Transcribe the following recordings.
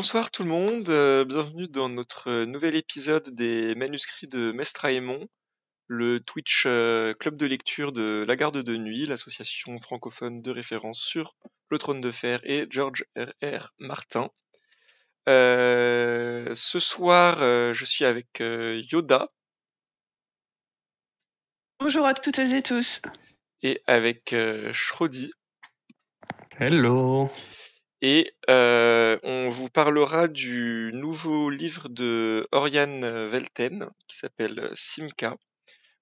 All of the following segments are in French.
Bonsoir tout le monde, bienvenue dans notre nouvel épisode des manuscrits de Mestre Aémon, le Twitch club de lecture de La Garde de Nuit, l'association francophone de référence sur Le Trône de Fer et George R.R. Martin. Ce soir, je suis avec Yoda Bonjour à toutes et tous. et avec Shrodi. Hello. Et on vous parlera du nouveau livre de Oriane Velten qui s'appelle Simca,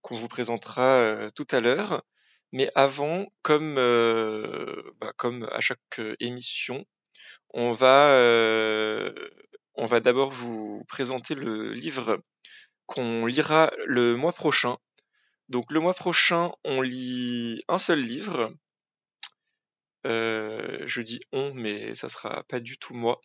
qu'on vous présentera tout à l'heure. Mais avant, comme à chaque émission, on va d'abord vous présenter le livre qu'on lira le mois prochain. Donc le mois prochain, on lit un seul livre. Je dis on, mais ça sera pas du tout moi.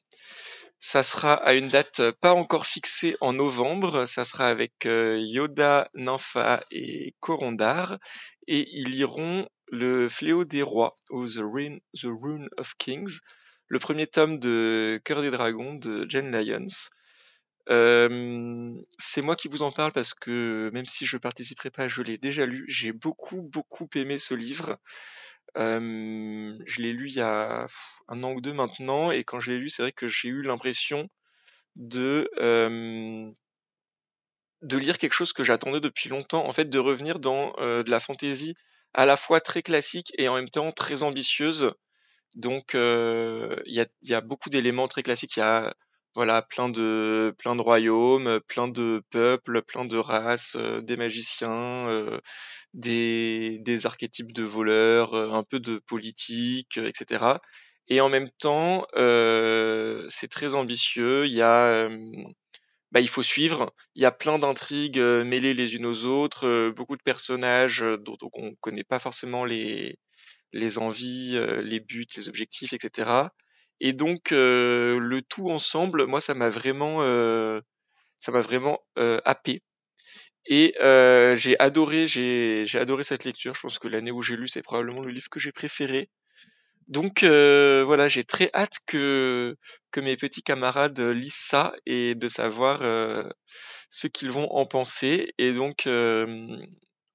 Ça sera à une date pas encore fixée en novembre. Ça sera avec Yoda, Nympha et Corondar. Et ils liront Le Fléau des Rois, ou The Rune of Kings, le premier tome de Cœur des Dragons de Jen Lyons. C'est moi qui vous en parle parce que même si je participerai pas, je l'ai déjà lu. J'ai beaucoup aimé ce livre. Je l'ai lu il y a un an ou deux maintenant, et quand je l'ai lu, c'est vrai que j'ai eu l'impression de lire quelque chose que j'attendais depuis longtemps, en fait, de revenir dans de la fantasy à la fois très classique et en même temps très ambitieuse. Donc il y a beaucoup d'éléments très classiques. Il y a voilà plein de royaumes, plein de peuples, plein de races, des magiciens, des archétypes de voleurs, un peu de politique, etc. Et en même temps, c'est très ambitieux. Il faut suivre. Il y a plein d'intrigues mêlées les unes aux autres, beaucoup de personnages dont on ne connaît pas forcément les envies, les buts, les objectifs, etc. Et donc le tout ensemble, moi, ça m'a vraiment happé. Et j'ai adoré cette lecture. Je pense que l'année où j'ai lu, c'est probablement le livre que j'ai préféré. Donc voilà, j'ai très hâte que mes petits camarades lisent ça et de savoir ce qu'ils vont en penser. Et donc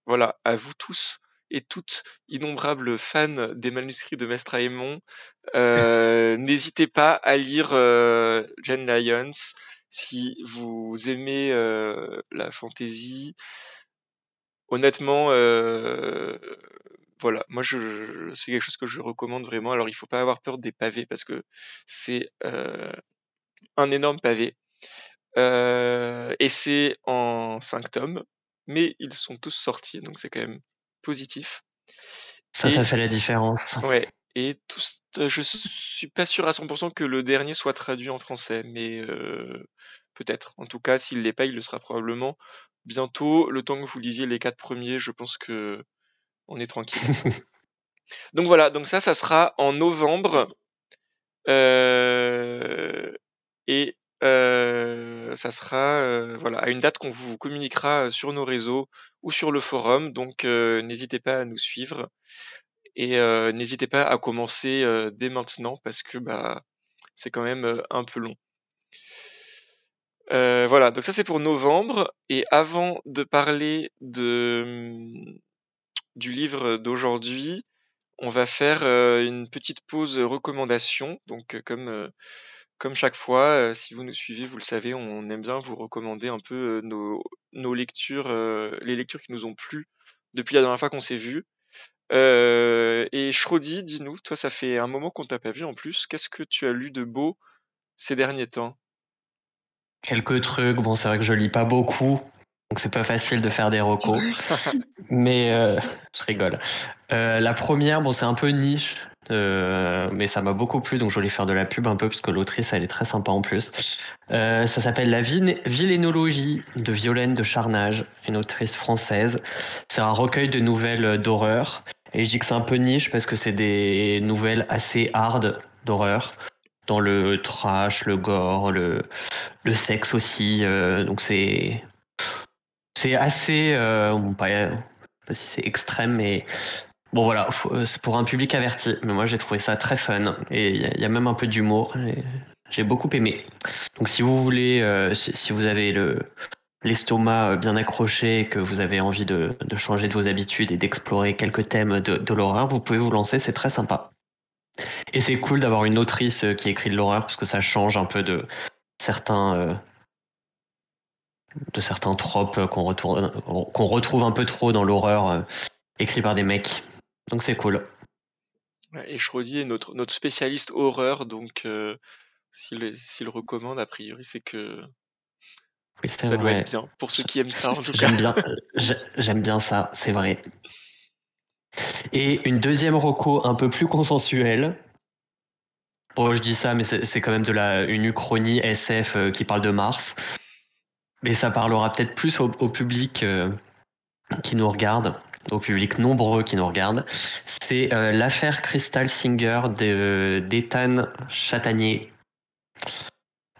voilà, à vous tous et toutes, innombrables fans des manuscrits de Mestre Aémon, n'hésitez pas à lire Jen Lyons si vous aimez la fantasy. Honnêtement, voilà, moi c'est quelque chose que je recommande vraiment. Alors il faut pas avoir peur des pavés parce que c'est un énorme pavé. Et c'est en 5 tomes, mais ils sont tous sortis, donc c'est quand même positif. Ça fait la différence. Ouais, et tous, je suis pas sûr à 100% que le dernier soit traduit en français, mais peut-être. En tout cas, s'il l'est pas, il le sera probablement bientôt. Le temps que vous lisiez les 4 premiers, je pense que on est tranquille. Donc voilà, donc ça sera en novembre. Et ça sera voilà, à une date qu'on vous communiquera sur nos réseaux ou sur le forum. Donc n'hésitez pas à nous suivre. Et n'hésitez pas à commencer dès maintenant parce que c'est quand même un peu long. Voilà, donc ça c'est pour novembre. Et avant de parler du livre d'aujourd'hui, on va faire une petite pause recommandation. Donc comme chaque fois, si vous nous suivez, vous le savez, on aime bien vous recommander un peu nos lectures, les lectures qui nous ont plu depuis la dernière fois qu'on s'est vu. Et Shrodi, dis-nous, toi ça fait un moment qu'on t'a pas vu en plus, qu'est-ce que tu as lu de beau ces derniers temps? Quelques trucs, bon c'est vrai que je lis pas beaucoup, donc c'est pas facile de faire des recos, mais je rigole. La première, bon c'est un peu niche, mais ça m'a beaucoup plu, donc je voulais faire de la pub un peu, parce que l'autrice elle est très sympa en plus. Ça s'appelle La Villénologie de Violaine de Charnage, une autrice française. C'est un recueil de nouvelles d'horreur, et je dis que c'est un peu niche parce que c'est des nouvelles assez hard d'horreur, dans le trash, le gore, le sexe aussi, donc c'est assez, bon, pas si c'est extrême, mais bon voilà, c'est pour un public averti. Mais moi j'ai trouvé ça très fun, et il y a même un peu d'humour. J'ai beaucoup aimé. Donc si vous voulez, si vous avez l'estomac bien accroché, que vous avez envie de changer de vos habitudes et d'explorer quelques thèmes de l'horreur, vous pouvez vous lancer, c'est très sympa. Et c'est cool d'avoir une autrice qui écrit de l'horreur, parce que ça change un peu certains, de certains tropes qu'on retrouve un peu trop dans l'horreur écrit par des mecs. Donc c'est cool. Ouais, et Schrödi est notre spécialiste horreur, donc s'il recommande, a priori, c'est que Oui, c'est ça doit être vrai. bien. Pour ceux qui aiment ça, en tout cas. J'aime bien ça, c'est vrai. Et une deuxième reco un peu plus consensuelle. Bon, je dis ça, mais c'est quand même une uchronie SF qui parle de Mars. Mais ça parlera peut-être plus au public qui nous regarde, au public nombreux qui nous regarde. C'est l'affaire Crystal Singer d'Ethan Chatagnier.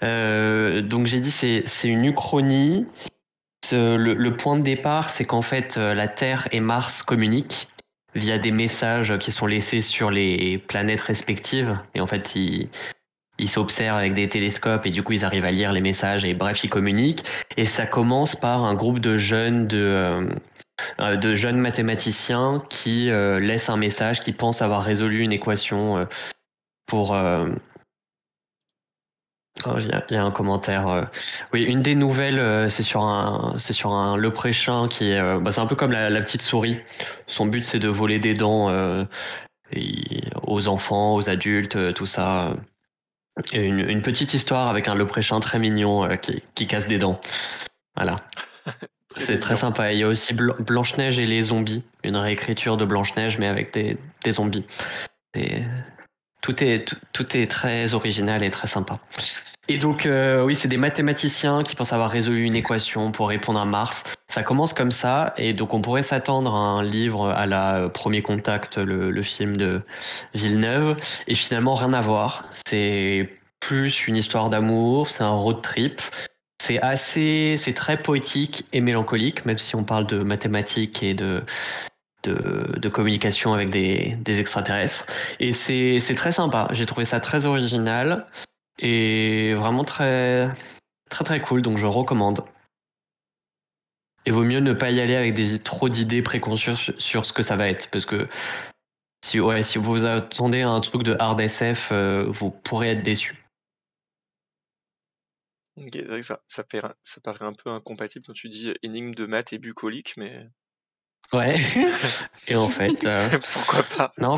Donc j'ai dit c'est une uchronie. Le point de départ, c'est qu'en fait la Terre et Mars communiquent via des messages qui sont laissés sur les planètes respectives. Et en fait, ils s'observent avec des télescopes et du coup ils arrivent à lire les messages et bref ils communiquent. Et ça commence par un groupe de jeunes mathématiciens qui laissent un message, qui pensent avoir résolu une équation pour... Oh, il y a un commentaire. Oui, une des nouvelles, c'est sur un Leprechaun qui est, c'est un peu comme la petite souris. Son but, c'est de voler des dents aux enfants, aux adultes, tout ça. Et une petite histoire avec un Leprechaun très mignon qui casse des dents. Voilà. Très C'est très mignon. sympa. Il y a aussi Blanche-Neige et les zombies, une réécriture de Blanche-Neige, mais avec des zombies. Et tout est très original et très sympa. Et donc, oui, c'est des mathématiciens qui pensent avoir résolu une équation pour répondre à Mars. Ça commence comme ça, et donc on pourrait s'attendre à un livre à la Premier Contact, le film de Villeneuve, et finalement rien à voir. C'est plus une histoire d'amour, c'est un road trip. C'est très poétique et mélancolique, même si on parle de mathématiques et de communication avec des extraterrestres. Et c'est très sympa. J'ai trouvé ça très original et vraiment très, très, très cool. Donc je recommande. Et vaut mieux ne pas y aller avec trop d'idées préconçues sur ce que ça va être. Parce que si vous attendez un truc de hard SF, vous pourrez être déçu. Ok, c'est vrai que ça paraît un peu incompatible quand tu dis énigme de maths et bucolique, mais Ouais. Et en fait, pourquoi pas? non,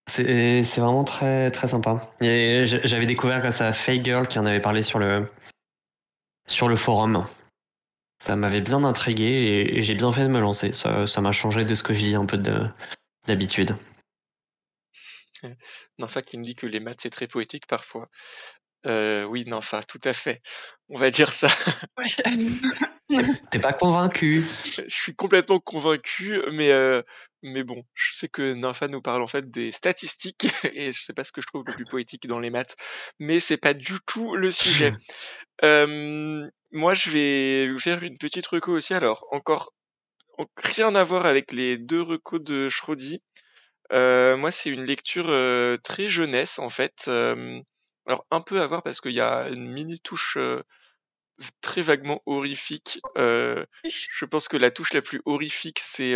c'est vraiment très, très sympa. Et j'avais découvert grâce à Faye Girl qui en avait parlé sur le forum. Ça m'avait bien intrigué et j'ai bien fait de me lancer. Ça m'a changé de ce que j'ai un peu d'habitude. Ninfa qui nous dit que les maths c'est très poétique parfois. Oui, Ninfa, tout à fait. On va dire ça. T'es pas convaincu? Je suis complètement convaincu, mais bon, je sais que Ninfa nous parle en fait des statistiques et je sais pas ce que je trouve le plus poétique dans les maths, mais c'est pas du tout le sujet. Moi, je vais vous faire une petite reco aussi. Alors, encore rien à voir avec les deux recos de Schrödi. Moi, c'est une lecture très jeunesse en fait. Alors un peu à voir parce qu'il y a une mini touche très vaguement horrifique. Je pense que la touche la plus horrifique, c'est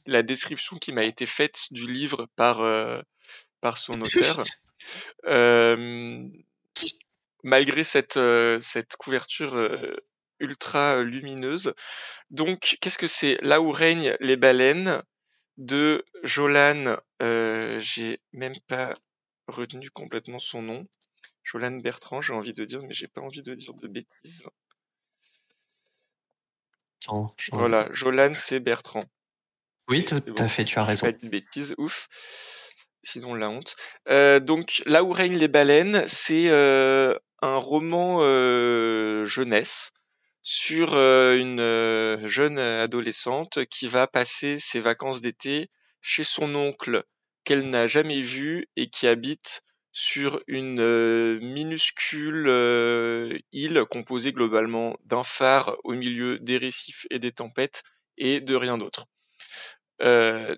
la description qui m'a été faite du livre par son auteur. Malgré cette couverture ultra lumineuse. Donc, qu'est-ce que c'est? Là où règnent les baleines de Jolan, j'ai même pas retenu complètement son nom. Jolan Bertrand, j'ai envie de dire, mais j'ai pas envie de dire de bêtises. Voilà, Jolan T. Bertrand. Oui, tout C'est à bon, fait, tu as j'ai pas raison. dit de bêtises, ouf. Sinon, la honte. Donc, Là où règnent les baleines, c'est un roman jeunesse sur une jeune adolescente qui va passer ses vacances d'été chez son oncle qu'elle n'a jamais vu et qui habite sur une minuscule île composée globalement d'un phare au milieu des récifs et des tempêtes et de rien d'autre. Donc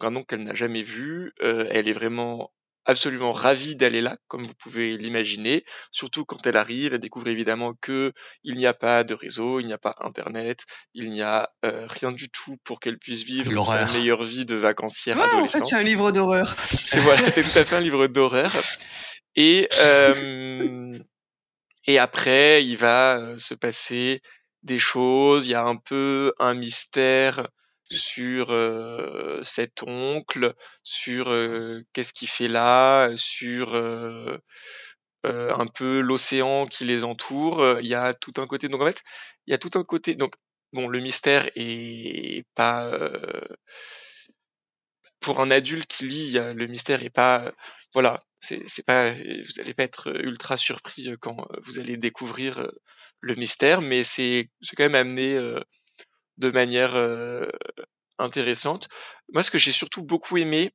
un oncle qu'elle n'a jamais vu, elle est vraiment absolument ravie d'aller là, comme vous pouvez l'imaginer. Surtout quand elle arrive, elle découvre évidemment que il n'y a pas de réseau, il n'y a pas Internet, il n'y a rien du tout pour qu'elle puisse vivre sa L'horreur. meilleure vie de vacancière Ah, en fait, c'est un adolescente. livre d'horreur. C'est tout à fait un livre d'horreur. Et après, il va se passer des choses. Il y a un peu un mystère sur cet oncle, sur qu'est-ce qu'il fait là, sur un peu l'océan qui les entoure. Il y a tout un côté. Donc en fait, il y a tout un côté. Donc bon, le mystère est pas pour un adulte qui lit, le mystère est pas, voilà, c'est pas, vous allez pas être ultra surpris quand vous allez découvrir le mystère, mais c'est quand même amené de manière intéressante. Moi, ce que j'ai surtout beaucoup aimé,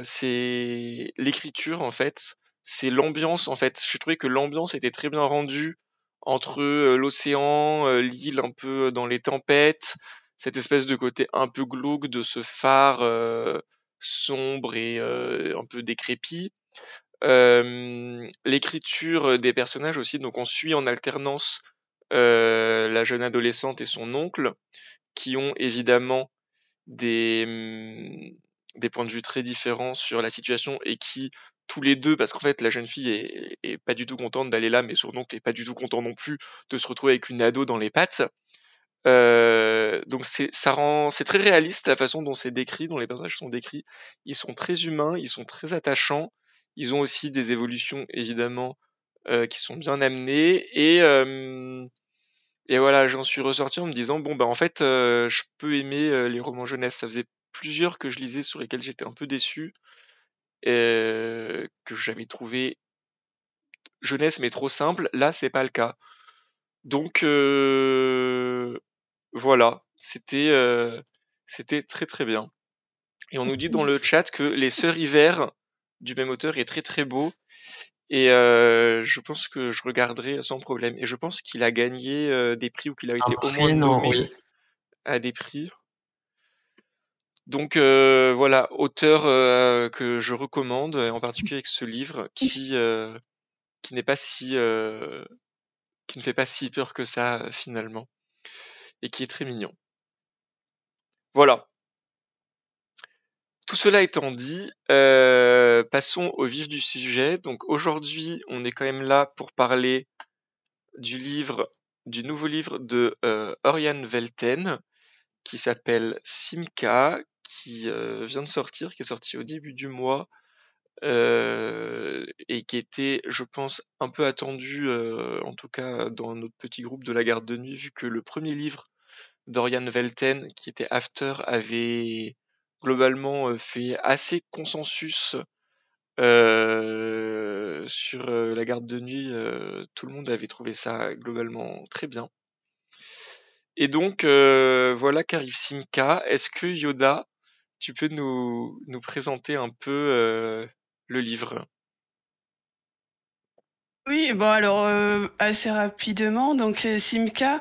c'est l'écriture en fait, c'est l'ambiance en fait. J'ai trouvé que l'ambiance était très bien rendue entre l'océan, l'île un peu dans les tempêtes, cette espèce de côté un peu glauque de ce phare sombre et un peu décrépit. L'écriture des personnages aussi, donc on suit en alternance la jeune adolescente et son oncle, qui ont évidemment des, des points de vue très différents sur la situation et qui, tous les deux, parce qu'en fait la jeune fille est pas du tout contente d'aller là, mais son oncle est pas du tout content non plus de se retrouver avec une ado dans les pattes. Donc c'est très réaliste la façon dont c'est décrit, dont les personnages sont décrits. Ils sont très humains, ils sont très attachants. Ils ont aussi des évolutions évidemment qui sont bien amenées et voilà, j'en suis ressorti en me disant bon bah en fait je peux aimer les romans jeunesse. Ça faisait plusieurs que je lisais sur lesquels j'étais un peu déçu, que j'avais trouvé jeunesse mais trop simple. Là c'est pas le cas. Donc voilà, c'était très très bien. Et on nous dit dans le chat que Les Sœurs Hiver du même auteur est très très beau. Et je pense que je regarderai sans problème. Et je pense qu'il a gagné des prix ou qu'il a Un été au moins prix, non, nommé oui. à des prix. Donc voilà, auteur que je recommande, en particulier avec ce livre qui n'est pas qui ne fait pas si peur que ça finalement, et qui est très mignon. Voilà. Tout cela étant dit, passons au vif du sujet. Donc aujourd'hui, on est quand même là pour parler du nouveau livre de Oriane Velten, qui s'appelle Simca, qui vient de sortir, qui est sorti au début du mois, et qui était, je pense, un peu attendu, en tout cas dans notre petit groupe de la garde de nuit, vu que le premier livre d'Oriane Velten, qui était After, avait globalement fait assez consensus sur la garde de nuit. Tout le monde avait trouvé ça globalement très bien. Et donc voilà qu'arrive Simca. Est-ce que Yoda, tu peux nous présenter un peu le livre? Oui, bon alors assez rapidement, donc Simca,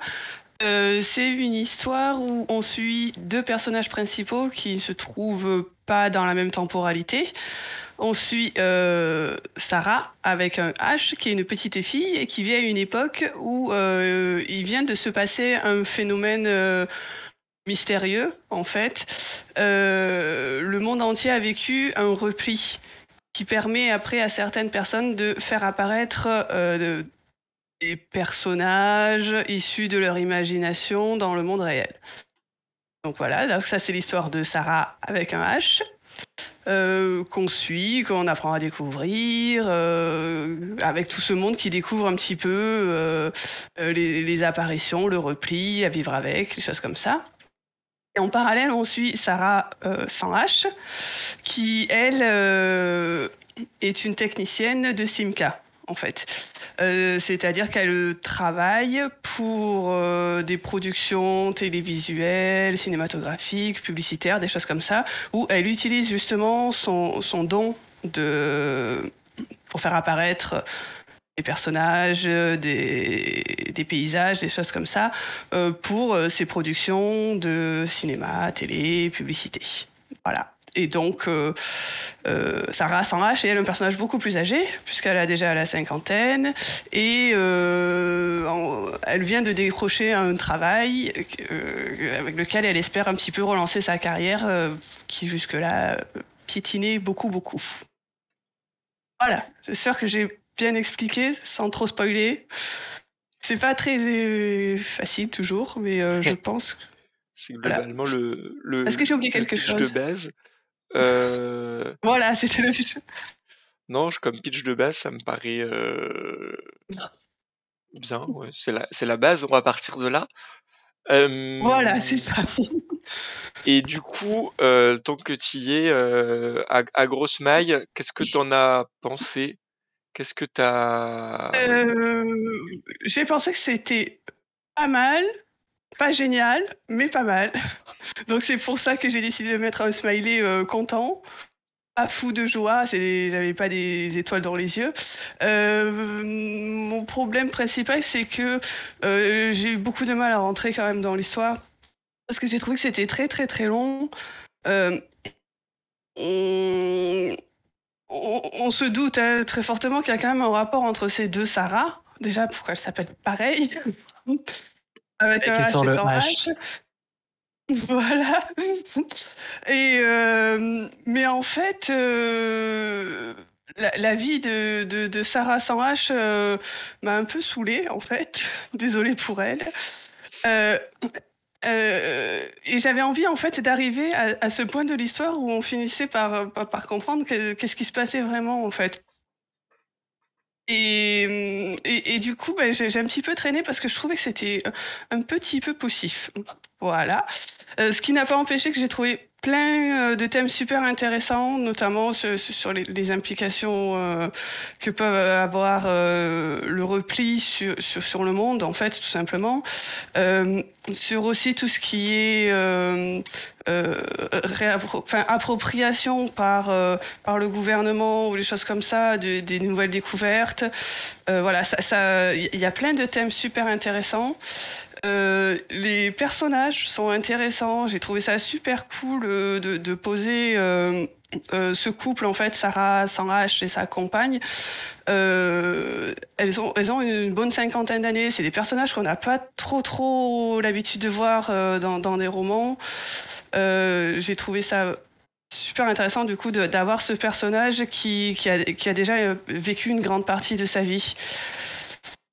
c'est une histoire où on suit deux personnages principaux qui ne se trouvent pas dans la même temporalité. On suit Sarah avec un H, qui est une petite fille et qui vit à une époque où il vient de se passer un phénomène mystérieux, en fait. Le monde entier a vécu un repli qui permet après à certaines personnes de faire apparaître des personnages issus de leur imagination dans le monde réel. Donc voilà, donc ça c'est l'histoire de Sarah avec un H, qu'on suit, qu'on apprend à découvrir, avec tout ce monde qui découvre un petit peu les apparitions, le repli, à vivre avec, des choses comme ça. Et en parallèle, on suit Sarah sans H, qui, elle, est une technicienne de Simca, en fait. C'est-à-dire qu'elle travaille pour des productions télévisuelles, cinématographiques, publicitaires, des choses comme ça, où elle utilise justement son don pour faire apparaître des personnages, des paysages, des choses comme ça, pour ses productions de cinéma, télé, publicité. Voilà. Et donc, Sarah sans H est elle un personnage beaucoup plus âgé, puisqu'elle a déjà la cinquantaine, et elle vient de décrocher un travail avec lequel elle espère un petit peu relancer sa carrière, qui jusque-là piétinait beaucoup, beaucoup. Voilà, j'espère que j'ai bien expliqué, sans trop spoiler. C'est pas très facile toujours, mais je pense... C'est Voilà. globalement Est-ce que j'ai oublié le quelque pitch chose de base. Voilà, c'était le pitch. Non, comme pitch de base, ça me paraît bien. Ouais. C'est la base, on va partir de là. Voilà, c'est ça. Et du coup, tant que tu y es, à grosse maille, qu'est-ce que t'en as pensé? Qu'est-ce que t'as... J'ai pensé que c'était pas mal, pas génial, mais pas mal. Donc c'est pour ça que j'ai décidé de mettre un smiley content, pas fou de joie, j'avais pas des étoiles dans les yeux. Mon problème principal, c'est que j'ai eu beaucoup de mal à rentrer quand même dans l'histoire, parce que j'ai trouvé que c'était très très très long. Euh, on se doute très fortement qu'il y a quand même un rapport entre ces deux Sarah. Déjà, pourquoi elles s'appellent pareil avec un H sur et le sans H. H. Voilà. Et mais en fait, la vie de Sarah sans H m'a un peu saoulée, en fait. Désolée pour elle. Euh, et j'avais envie, en fait, d'arriver à ce point de l'histoire où on finissait par comprendre qu'est-ce qui se passait vraiment, en fait. Et du coup, j'ai un petit peu traîné parce que je trouvais que c'était un petit peu poussif. Voilà. Ce qui n'a pas empêché que j'ai trouvé plein de thèmes super intéressants, notamment sur les implications que peuvent avoir le repli sur le monde, en fait, tout simplement. Sur aussi tout ce qui est appropriation par le gouvernement ou des choses comme ça, des nouvelles découvertes. Voilà, il y a plein de thèmes super intéressants. Les personnages sont intéressants. J'ai trouvé ça super cool de poser ce couple, en fait, Sarah sans H et sa compagne. Elles ont une bonne cinquantaine d'années. C'est des personnages qu'on n'a pas trop l'habitude de voir dans des romans. J'ai trouvé ça super intéressant du coup d'avoir ce personnage qui a déjà vécu une grande partie de sa vie.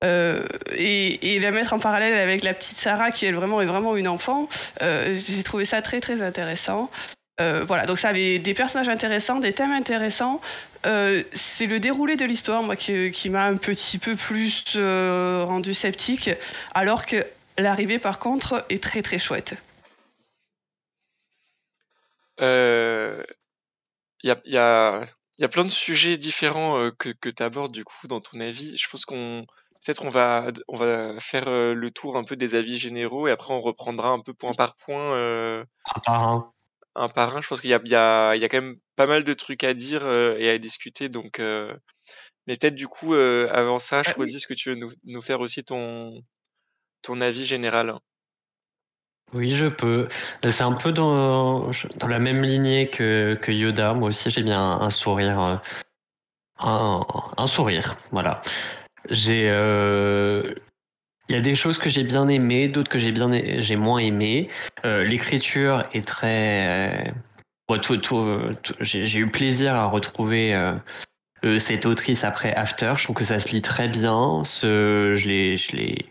Et la mettre en parallèle avec la petite Sarah qui elle est vraiment une enfant, j'ai trouvé ça très très intéressant. Voilà, donc ça avait des personnages intéressants, des thèmes intéressants. C'est le déroulé de l'histoire, moi, qui m'a un petit peu plus rendu sceptique, alors que l'arrivée, par contre, est très très chouette. Il y a plein de sujets différents que tu abordes du coup dans ton avis. Je pense peut-être on va faire le tour un peu des avis généraux et après on reprendra un peu point par point, Un par un. un par un. Je pense il y a quand même pas mal de trucs à dire et à discuter. Donc, mais peut-être du coup avant ça, choisis ce que tu veux nous faire aussi ton avis général. Oui, je peux. C'est un peu dans la même lignée que Yoda. Moi aussi, j'ai bien un sourire. Un sourire, voilà. Il y a des choses que j'ai bien aimées, d'autres que j'ai moins aimées. L'écriture est très... j'ai eu plaisir à retrouver cette autrice après After. Je trouve que ça se lit très bien. Je l'ai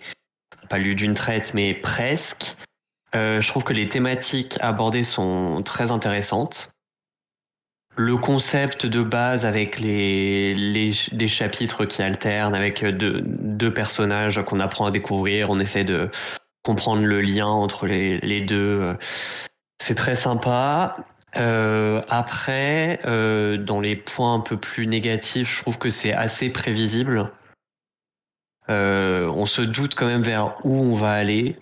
pas lu d'une traite, mais presque. Je trouve que les thématiques abordées sont très intéressantes. Le concept de base avec des chapitres qui alternent avec deux personnages qu'on apprend à découvrir, on essaie de comprendre le lien entre les deux. C'est très sympa. Après, dans les points un peu plus négatifs, je trouve que c'est assez prévisible. On se doute quand même vers où on va aller.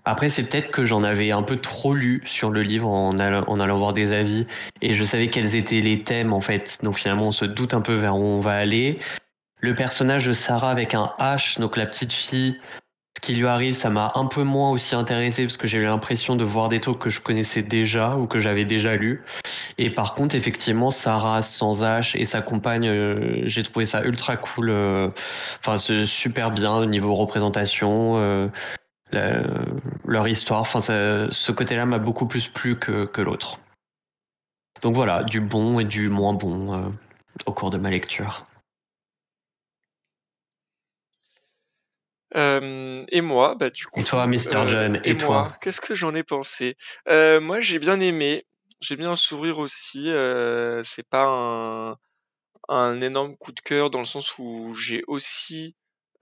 Après, c'est peut-être que j'en avais un peu trop lu sur le livre en allant voir des avis et je savais quels étaient les thèmes en fait. Donc finalement, on se doute un peu vers où on va aller. Le personnage de Sarah avec un H, donc la petite fille, ce qui lui arrive, ça m'a un peu moins aussi intéressé parce que j'ai eu l'impression de voir des trucs que je connaissais déjà ou que j'avais déjà lus. Et par contre, effectivement, Sarah sans H et sa compagne, j'ai trouvé ça ultra cool. Enfin, c'est super bien au niveau représentation, la- leur histoire. Enfin, ce côté-là m'a beaucoup plus plu que l'autre. Donc voilà, du bon et du moins bon au cours de ma lecture. Et moi, bah du Et toi, coup, Mister John, et et toi? moi, qu'est-ce que j'en ai pensé? Moi, j'ai bien aimé. J'ai bien un sourire aussi. C'est pas un énorme coup de cœur dans le sens où j'ai aussi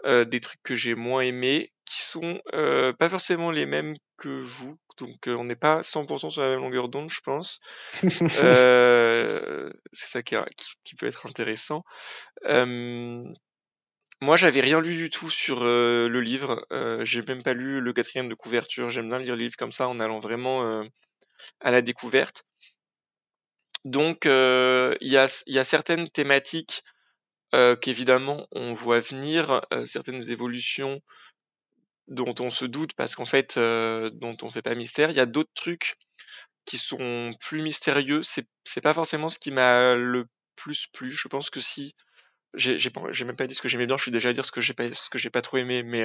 des trucs que j'ai moins aimés, qui sont pas forcément les mêmes que vous. Donc on n'est pas 100% sur la même longueur d'onde, je pense. C'est ça qui peut être intéressant. Moi, j'avais rien lu du tout sur le livre. J'ai même pas lu le 4e de couverture. J'aime bien lire les livres comme ça en allant vraiment à la découverte. Donc, il y a certaines thématiques qu'évidemment on voit venir, certaines évolutions dont on se doute parce qu'en fait, dont on fait pas mystère. Il y a d'autres trucs qui sont plus mystérieux. C'est pas forcément ce qui m'a le plus plu. Je pense que si j'ai même pas dit ce que j'aimais bien. Je suis déjà à dire ce que j'ai pas trop aimé, mais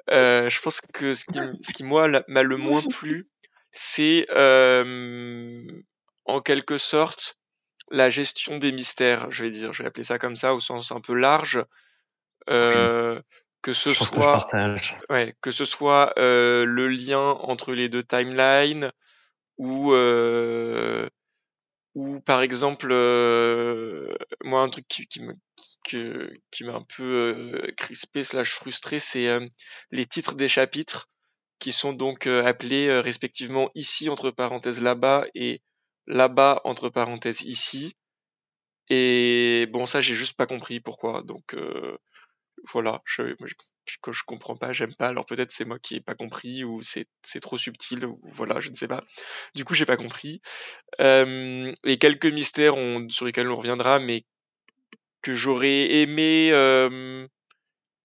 je pense que ce qui moi m'a le moins plu, c'est en quelque sorte la gestion des mystères. Je vais appeler ça comme ça au sens un peu large. Euh, que ce Je pense que je soit partage. Ouais, que ce soit le lien entre les deux timelines ou par exemple moi un truc qui m'a un peu crispé slash frustré, c'est les titres des chapitres qui sont donc appelés respectivement ici entre parenthèses là-bas et là-bas entre parenthèses ici. Et bon, ça j'ai juste pas compris pourquoi. Donc voilà, que je comprends pas, j'aime pas. Alors peut-être c'est moi qui ai pas compris ou c'est trop subtil ou voilà, je ne sais pas. Du coup, j'ai pas compris. Et quelques mystères sur lesquels on reviendra, mais que j'aurais aimé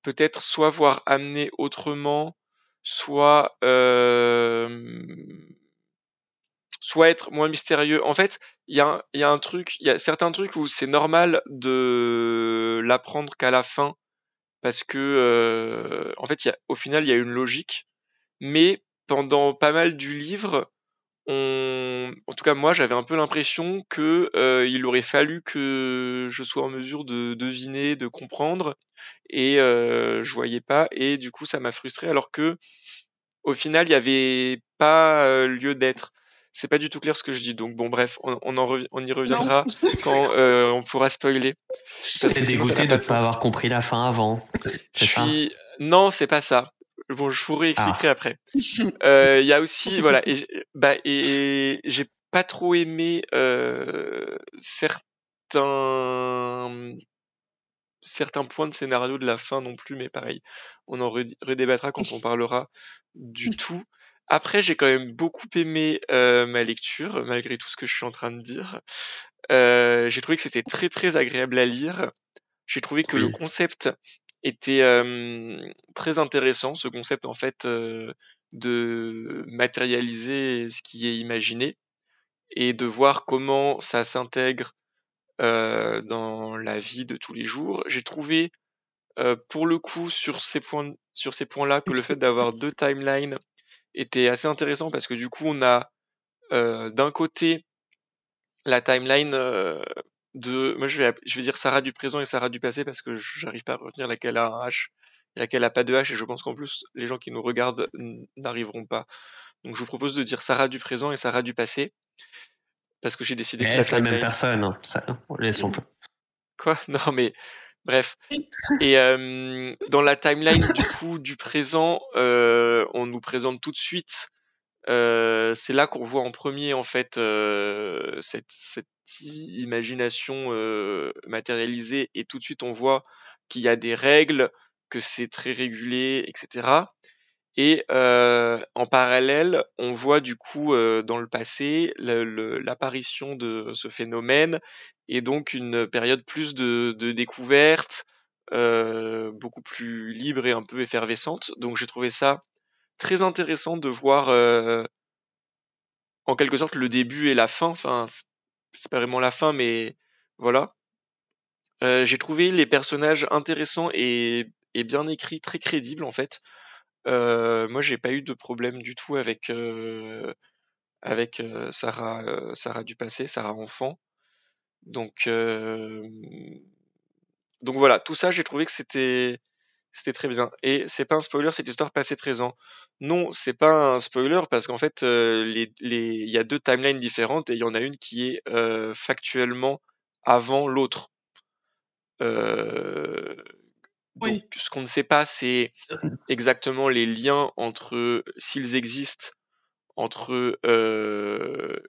peut-être soit voir amener autrement, soit soit être moins mystérieux. En fait, il y a certains trucs où c'est normal de l'apprendre qu'à la fin parce que en fait, au final, il y a une logique, mais pendant pas mal du livre, en tout cas moi, j'avais un peu l'impression que il aurait fallu que je sois en mesure de deviner, de comprendre, et je voyais pas, et du coup, ça m'a frustré, alors que au final, il y avait pas lieu d'être. C'est pas du tout clair ce que je dis, donc bon, bref, on y Non. reviendra quand on pourra spoiler, parce T'es que sinon ça n'a dégoûté de pas ne de pas sens. avoir compris la fin avant, Je c'est ça? suis... Non, c'est pas ça. Bon, je vous réexpliquerai Ah, après. Il y a aussi, voilà, et j'ai pas trop aimé certains points de scénario de la fin non plus, mais pareil, on en redébattra quand on parlera du tout. Après, j'ai quand même beaucoup aimé ma lecture, malgré tout ce que je suis en train de dire. J'ai trouvé que c'était très très agréable à lire. J'ai trouvé que le oui. concept était très intéressant, ce concept en fait de matérialiser ce qui est imaginé et de voir comment ça s'intègre dans la vie de tous les jours. J'ai trouvé pour le coup sur ces points-là que le fait d'avoir deux timelines était assez intéressant parce que du coup on a d'un côté la timeline moi je vais dire Sarah du présent et Sarah du passé parce que j'arrive pas à retenir laquelle a un H et laquelle a pas de H, et je pense qu'en plus les gens qui nous regardent n'arriveront pas. Donc je vous propose de dire Sarah du présent et Sarah du passé parce que j'ai décidé Mais que la est-ce les mêmes timeline... personnes? Ça, laissons. Quoi? Non mais bref. Et dans la timeline du coup du présent, on nous présente tout de suite, c'est là qu'on voit en premier en fait cette imagination matérialisée, et tout de suite on voit qu'il y a des règles, que c'est très régulé, etc. Et en parallèle, on voit du coup dans le passé l'apparition de ce phénomène, et donc une période plus de découverte, beaucoup plus libre et un peu effervescente. Donc j'ai trouvé ça très intéressant de voir en quelque sorte le début et la fin. Enfin, c'est pas vraiment la fin, mais voilà. J'ai trouvé les personnages intéressants et bien écrits, très crédibles en fait. Moi, j'ai pas eu de problème du tout avec Sarah du passé, Sarah enfant. Donc voilà, tout ça, j'ai trouvé que c'était très bien. Et c'est pas un spoiler, cette histoire passé-présent. Non, c'est pas un spoiler parce qu'en fait, il y a deux timelines différentes et il y en a une qui est factuellement avant l'autre. Donc, Oui. ce qu'on ne sait pas, c'est exactement les liens entre, s'ils existent, entre ce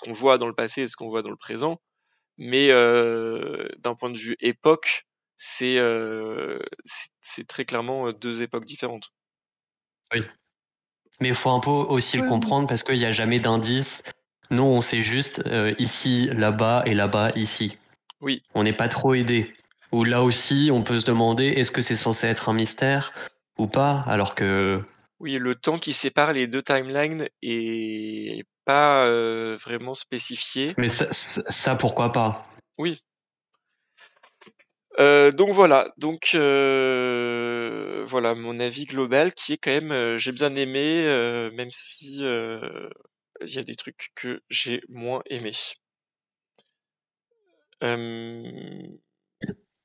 qu'on voit dans le passé et ce qu'on voit dans le présent. Mais d'un point de vue époque, c'est très clairement deux époques différentes. Oui. Mais il faut un peu aussi le Oui, oui. comprendre parce qu'il n'y a jamais d'indice. Nous, on sait juste ici, là-bas et là-bas, ici. Oui, On n'est pas trop aidé. Ou là aussi, on peut se demander est-ce que c'est censé être un mystère ou pas, alors que oui, le temps qui sépare les deux timelines est pas vraiment spécifié. mais ça pourquoi pas? Oui. Donc voilà, voilà mon avis global qui est quand même, j'ai bien aimé, même si il y a des trucs que j'ai moins aimés.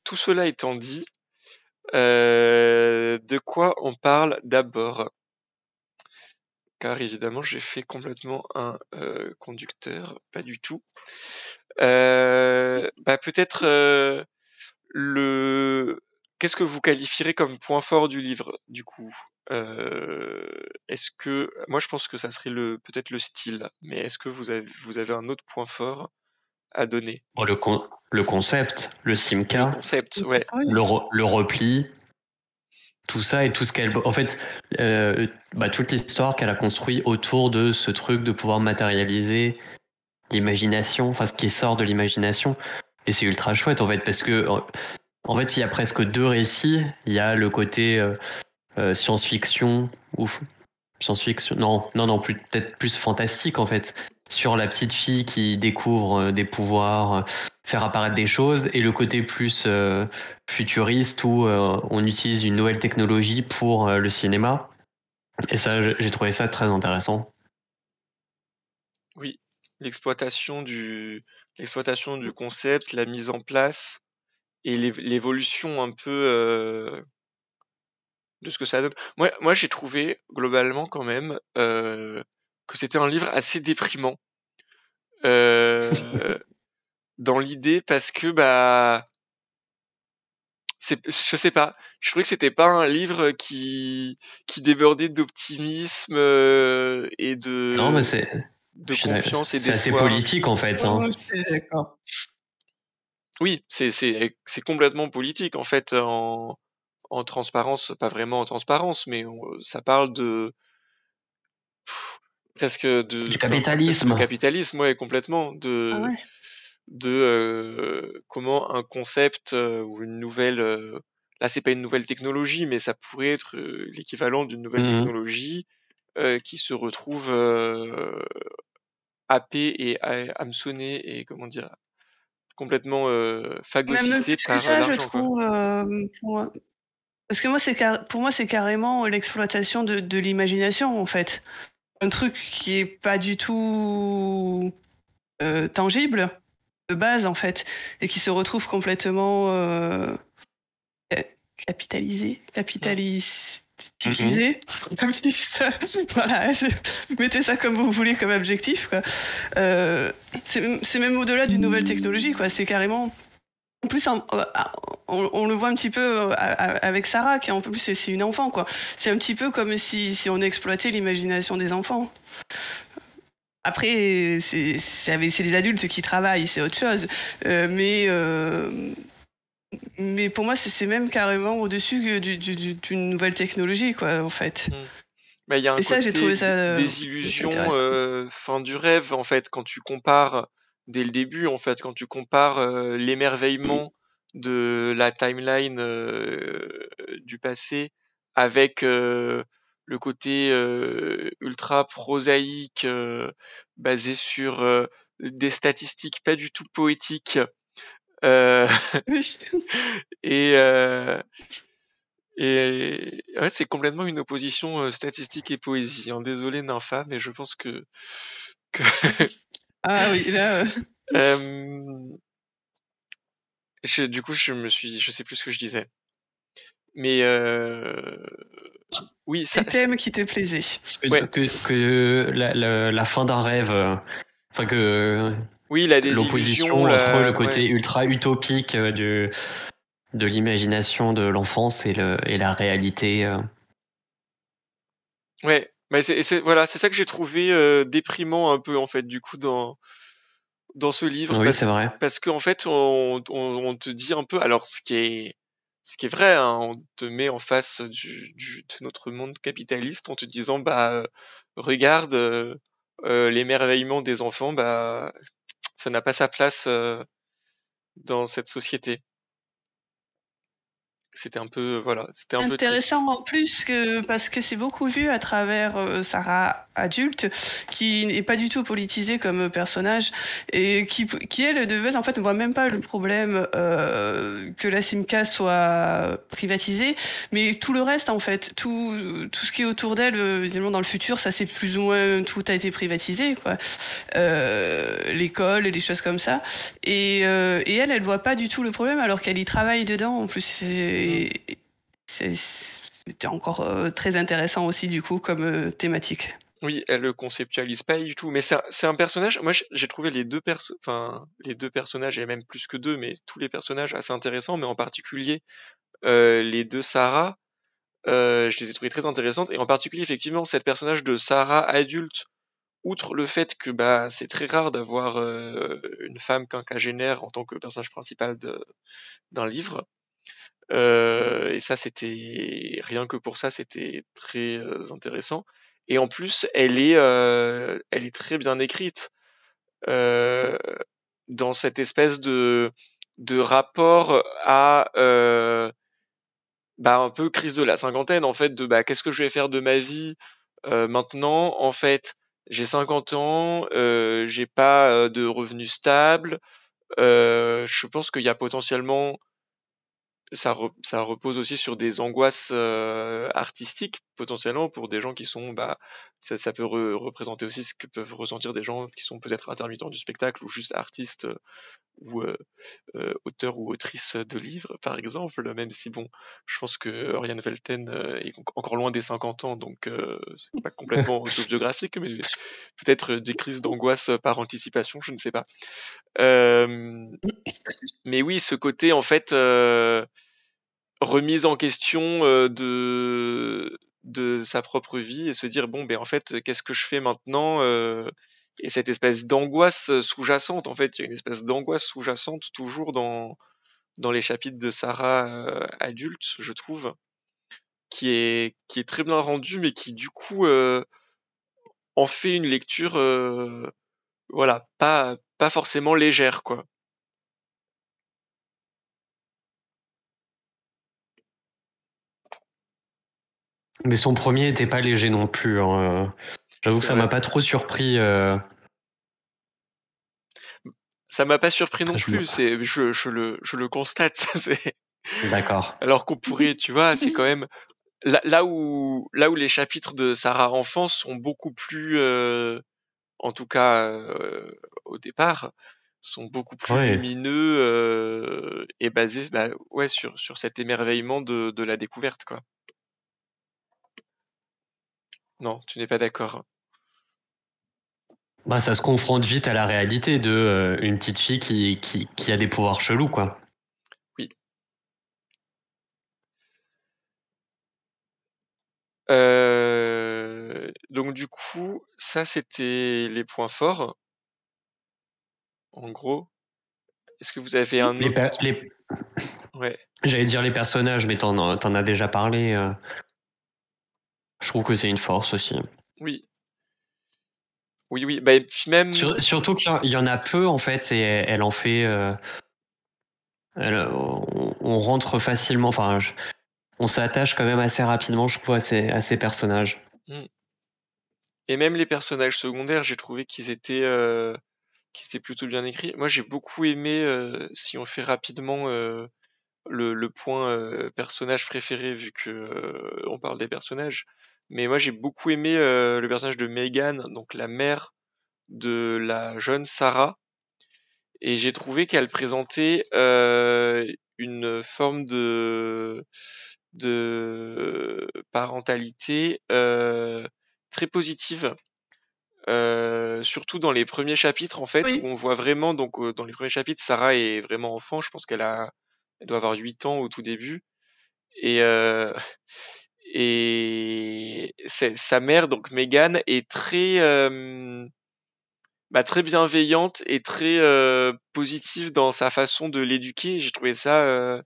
Tout cela étant dit, de quoi on parle d'abord? Car évidemment, j'ai fait complètement un conducteur, pas du tout. Peut-être qu'est-ce que vous qualifierez comme point fort du livre, du coup? Est-ce que moi je pense que ça serait peut-être le style, mais est-ce que vous avez un autre point fort à donner? Bon, le concept, le Le Simca, concept, ouais. Oui. le repli, tout ça et tout ce qu'elle. En fait, toute l'histoire qu'elle a construit autour de ce truc de pouvoir matérialiser l'imagination, enfin ce qui sort de l'imagination. Et c'est ultra chouette en fait, parce que en fait, il y a presque deux récits. Il y a le côté science-fiction ou science-fiction, non, peut-être plus fantastique en fait, sur la petite fille qui découvre des pouvoirs, faire apparaître des choses, et le côté plus futuriste où on utilise une nouvelle technologie pour le cinéma. Et ça, j'ai trouvé ça très intéressant. Oui, l'exploitation du concept, la mise en place et l'évolution un peu de ce que ça donne. Moi j'ai trouvé globalement quand même que c'était un livre assez déprimant dans l'idée parce que je sais pas, je trouvais que c'était pas un livre qui débordait d'optimisme et Non, mais de confiance et c'est assez d'espoir. politique en fait. Hein. Ouais, je suis d'accord. Oui, c'est complètement politique en fait en transparence, pas vraiment en transparence, mais ça parle presque Du de capitalisme. capitalisme, ouais, complètement, Ah ouais. comment un concept ou une nouvelle, là c'est pas une nouvelle technologie, mais ça pourrait être l'équivalent d'une nouvelle Mhm. technologie qui se retrouve happée et hameçonnée et comment dire, complètement Même phagocytée plus que par ça, je l'argent, quoi. trouve, parce que moi, pour moi, c'est carrément l'exploitation de l'imagination, en fait. Un truc qui est pas du tout tangible, de base, en fait, et qui se retrouve complètement capitalisé, capitalisé. Voilà, mettez ça comme vous voulez comme objectif, quoi. C'est même au-delà d'une nouvelle technologie, quoi. C'est carrément. En plus, on le voit un petit peu avec Sarah, qui en plus c'est une enfant, quoi. C'est un petit peu comme si on exploitait l'imagination des enfants. Après, c'est des adultes qui travaillent, c'est autre chose. Mais pour moi, c'est même carrément au-dessus d'une nouvelle technologie, quoi, en fait. Il y a un Et ça, j'ai côté trouvé ça désillusion, intéressant. fin du rêve, en fait, quand tu compares, dès le début, en fait, quand tu compares l'émerveillement de la timeline du passé avec le côté ultra prosaïque basé sur des statistiques pas du tout poétiques euh, Oui. et ouais, c'est complètement une opposition statistique et poésie. Hein. Désolé Nympha, mais je pense que Ah oui, là, du coup je sais plus ce que je disais. Mais oui, ça, des thèmes qui te plaisaient. ouais. Que la fin d'un rêve, enfin que Oui, la l'opposition désillusion, entre le la, côté ouais, ultra utopique de l'imagination de l'enfance et la réalité. ouais. Mais voilà, c'est ça que j'ai trouvé déprimant un peu en fait, du coup dans ce livre, Oui, c'est vrai. parce qu'en fait on te dit un peu, alors ce qui est vrai, hein, on te met en face de notre monde capitaliste en te disant bah regarde l'émerveillement des enfants, bah ça n'a pas sa place dans cette société. C'était un peu voilà, c'était un peu triste. Intéressant en plus que parce que c'est beaucoup vu à travers Sarah adulte, qui n'est pas du tout politisée comme personnage et qui elle de base en fait ne voit même pas le problème que la Simca soit privatisée, mais tout le reste en fait, tout ce qui est autour d'elle, visiblement dans le futur, ça c'est plus ou moins tout a été privatisé quoi. L'école et des choses comme ça. Et elle voit pas du tout le problème alors qu'elle y travaille dedans. En plus, Mm. c'était encore très intéressant aussi du coup comme thématique. Oui, elle le conceptualise pas du tout, mais c'est un personnage. Moi, j'ai trouvé les deux personnages, et même plus que deux, mais tous les personnages assez intéressants, mais en particulier les deux Sarah, je les ai trouvées très intéressantes, et en particulier effectivement cette personnage de Sarah adulte. Outre le fait que bah c'est très rare d'avoir une femme quinquagénaire en tant que personnage principal d'un livre, et ça c'était rien que pour ça c'était très intéressant. Et en plus elle est très bien écrite euh, dans cette espèce de rapport à bah un peu crise de la cinquantaine en fait, de bah qu'est-ce que je vais faire de ma vie maintenant en fait. J'ai 50 ans, j'ai pas de revenus stables. Je pense qu'il y a potentiellement ça repose aussi sur des angoisses artistiques potentiellement pour des gens qui sont bah ça peut représenter aussi ce que peuvent ressentir des gens qui sont peut-être intermittents du spectacle ou juste artistes ou auteurs ou autrices de livres par exemple, même si bon je pense que Oriane Velten est encore loin des 50 ans, donc c'est pas complètement autobiographique, mais peut-être des crises d'angoisse par anticipation, je ne sais pas. Mais oui, ce côté en fait remise en question de sa propre vie et se dire bon ben en fait qu'est-ce que je fais maintenant, et cette espèce d'angoisse sous-jacente, en fait il y a une espèce d'angoisse sous-jacente toujours dans les chapitres de Sarah adulte, je trouve, qui est très bien rendue, mais qui du coup en fait une lecture voilà pas forcément légère quoi. Mais son premier était pas léger non plus. Hein. J'avoue que C'est ça m'a vrai. pas trop surpris. Ça m'a pas surpris non Je me- plus, je le constate. D'accord. Alors qu'on pourrait, tu vois, c'est quand même là où les chapitres de Sarah enfance sont beaucoup plus, en tout cas au départ, sont beaucoup plus Ouais. lumineux et basés bah, ouais, sur cet émerveillement de la découverte, quoi. Non, tu n'es pas d'accord. Bah, ça se confronte vite à la réalité de une petite fille qui a des pouvoirs chelous, quoi. Oui. Donc du coup, ça c'était les points forts, en gros. Est-ce que vous avez un Les, autre? per- les... Ouais. J'allais dire les personnages, mais t'en as déjà parlé. Je trouve que c'est une force aussi. Oui. Oui, oui. Bah, et puis même. Surtout qu'il y en a peu, en fait, et elle en fait. On rentre facilement, enfin, on s'attache quand même assez rapidement, je trouve, à ces personnages. Et même les personnages secondaires, j'ai trouvé qu'ils étaient plutôt bien écrits. Moi, j'ai beaucoup aimé, si on fait rapidement le point personnage préféré, vu que on parle des personnages. Mais moi, j'ai beaucoup aimé le personnage de Megan, donc la mère de la jeune Sarah, et j'ai trouvé qu'elle présentait une forme de parentalité très positive. Surtout dans les premiers chapitres en fait, où Oui, on voit vraiment, donc dans les premiers chapitres, Sarah est vraiment enfant. Je pense elle doit avoir 8 ans au tout début, et sa mère, donc Megan, est très bienveillante et très positive dans sa façon de l'éduquer. J'ai trouvé ça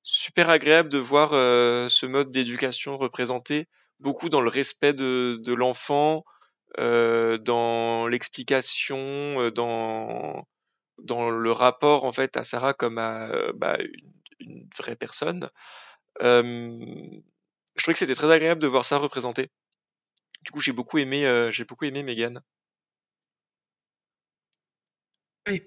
super agréable de voir ce mode d'éducation représenté, beaucoup dans le respect de l'enfant, dans l'explication, dans le rapport en fait à Sarah comme à une vraie personne. Je trouvais que c'était très agréable de voir ça représenté. Du coup, j'ai beaucoup aimé Megan. oui.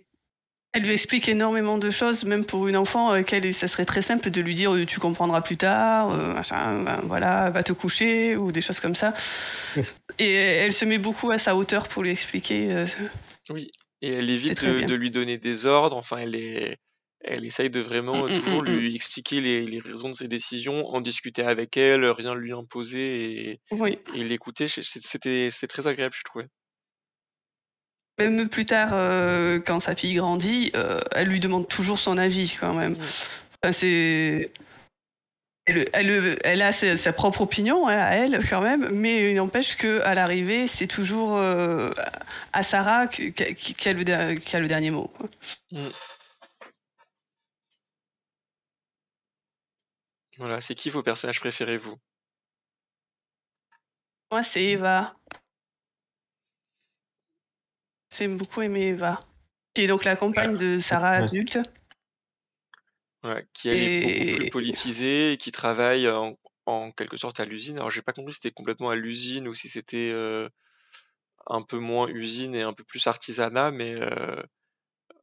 Elle lui explique énormément de choses, même pour une enfant, ça serait très simple de lui dire tu comprendras plus tard, machin, ben, voilà, va te coucher, ou des choses comme ça. Et elle se met beaucoup à sa hauteur pour lui expliquer, Oui, et elle c'est évite très bien. de lui donner des ordres. Enfin, elle essaye de Mm, vraiment mm, toujours mm, mm. lui expliquer les raisons de ses décisions, en discuter avec elle, rien lui imposer Oui. et l'écouter. C'était très agréable, je trouvais. Même plus tard, quand sa fille grandit, elle lui demande toujours son avis quand même. Mm. Enfin, elle a sa propre opinion, hein, à elle quand même, mais il n'empêche qu'à l'arrivée, c'est toujours à Sarah qui a qui a le dernier mot, quoi. Mm. Voilà, c'est qui vos personnages préférés, vous? Moi, c'est Eva. J'ai beaucoup aimé Eva, qui est donc la compagne de Sarah Ouais. adulte. Ouais, qui elle est beaucoup plus Et politisée et qui travaille en quelque sorte à l'usine. Alors j'ai pas compris si c'était complètement à l'usine ou si c'était un peu moins usine et un peu plus artisanat, mais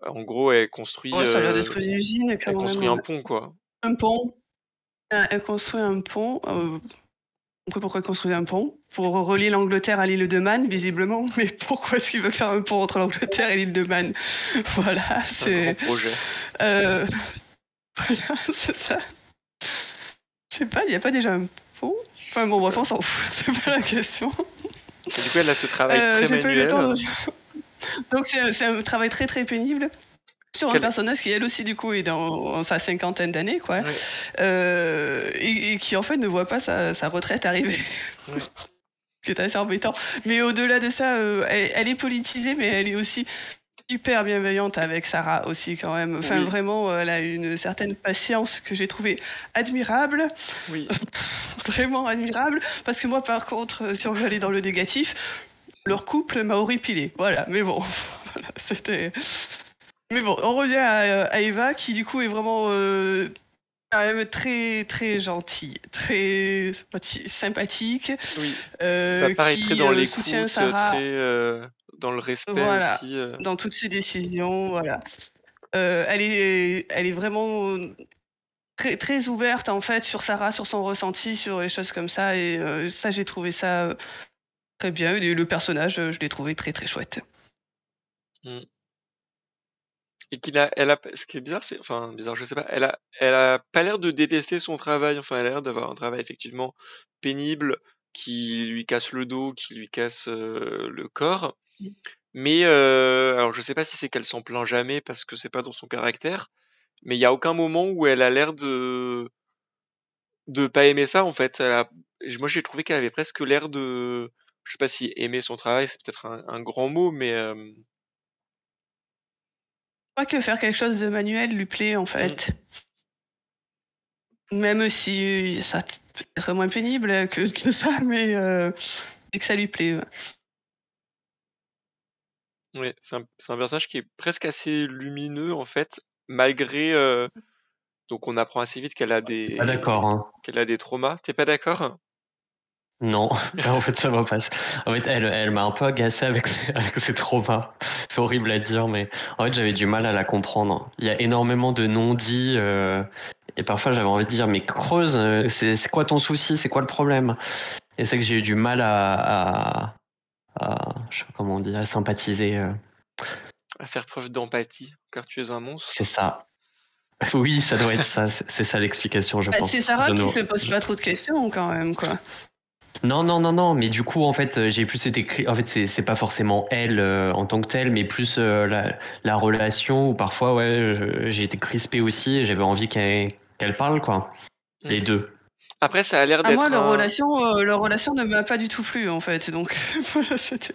en gros ouais, ça a l'air d'être une usine elle quand même, construit un ouais. pont quoi. Un pont. Elle construit un pont. Pourquoi construire un pont? Pour relier l'Angleterre à l'île de Man, visiblement. Mais pourquoi est-ce qu'ils veulent faire un pont entre l'Angleterre et l'île de Man? Voilà, C'est un grand projet. euh, voilà, c'est ça. Je sais pas, il n'y a pas déjà un pont? Enfin bon, bref, on s'en fout, c'est pas la question. Et du coup, elle a ce travail très J'ai pas eu le temps manuel. de... Donc c'est un travail très très pénible sur un Qu'elle... personnage qui elle aussi du coup est dans sa cinquantaine d'années, quoi, Ouais, et qui en fait ne voit pas sa retraite arriver. ouais. Ce qui est assez embêtant. Mais au-delà de ça, elle est politisée, mais elle est aussi hyper bienveillante avec Sarah aussi quand même. Enfin Oui, vraiment, elle a une certaine patience que j'ai trouvée admirable, oui. vraiment admirable. Parce que moi par contre, si on veut aller dans le négatif, leur couple m'a horripilé. Voilà, mais bon, voilà, c'était... Mais bon, on revient à Eva qui du coup est vraiment quand même très très gentille, très sympathique, Oui. Bah, pareil, très qui dans soutient l'écoute, Sarah, très dans le respect voilà, aussi. dans toutes ses décisions, voilà. Elle est vraiment très très ouverte en fait sur Sarah, sur son ressenti, sur les choses comme ça, et ça j'ai trouvé ça très bien. Et le personnage, je l'ai trouvé très très chouette. Mm. Et ce qui est bizarre, c'est, enfin, bizarre, je sais pas, elle a pas l'air de détester son travail. Enfin, elle a l'air d'avoir un travail effectivement pénible, qui lui casse le dos, qui lui casse le corps. Mais alors, je sais pas si c'est qu'elle s'en plaint jamais parce que c'est pas dans son caractère. Mais il y a aucun moment où elle a l'air de pas aimer ça en fait. Moi j'ai trouvé qu'elle avait presque l'air de, je sais pas si aimer son travail c'est peut-être un grand mot, mais Je crois que faire quelque chose de manuel lui plaît en mm, fait. Même si ça peut être moins pénible que ça, mais et que ça lui plaît. Ouais. ouais, c'est un personnage qui est presque assez lumineux en fait, malgré Donc on apprend assez vite qu'elle a Pas d'accord, hein. qu'elle a des traumas. T'es pas d'accord? Non, en fait, ça va pas. En fait, elle m'a un peu agacé avec ses traumas. C'est horrible à dire, mais en fait, j'avais du mal à la comprendre. Il y a énormément de non-dits, et parfois j'avais envie de dire, mais creuse, c'est quoi ton souci, c'est quoi le problème? Et c'est que j'ai eu du mal je sais pas comment on dit, à sympathiser. À faire preuve d'empathie, car tu es un C'est monstre. ça. Oui, ça doit être ça. C'est ça l'explication, je Bah, pense. c'est Sarah Je qui ne- se pose pas trop de questions quand même, quoi. Non, mais du coup, en fait, j'ai plus été en fait, c'est pas forcément elle en tant que telle, mais plus la relation où parfois, ouais, j'ai été crispé aussi et j'avais envie qu'elle parle, quoi. Mm. Les deux. Après, ça a l'air Ah, moi, d'être leur relation ne m'a pas du tout plu, en fait. Donc, voilà, c'était.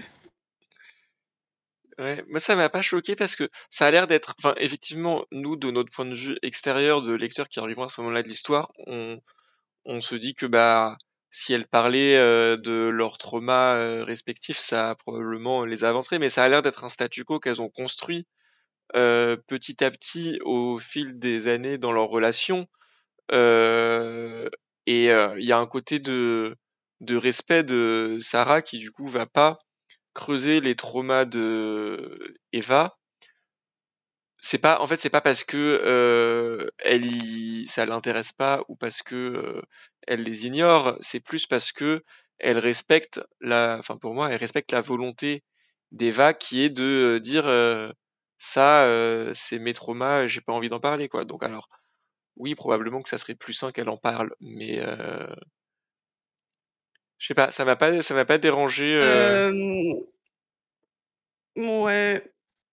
Ouais, moi ça m'a pas choqué parce que ça a l'air d'être, enfin effectivement, nous de notre point de vue extérieur de lecteurs qui arrivons à ce moment-là de l'histoire, on se dit que bah si elles parlaient de leurs traumas respectifs, ça probablement les avancerait, mais ça a l'air d'être un statu quo qu'elles ont construit petit à petit au fil des années dans leur relation. Euh, et il y a un côté de respect de Sarah qui du coup va pas creuser les traumas de Eva. En fait, c'est pas parce que ça l'intéresse pas ou parce que elle les ignore, c'est plus parce que elle respecte enfin pour moi, elle respecte la volonté d'Eva qui est de dire ça, c'est mes traumas, j'ai pas envie d'en parler quoi. Donc alors, oui, probablement que ça serait plus sain qu'elle en parle, mais je sais pas, ça m'a pas dérangé. Ouais.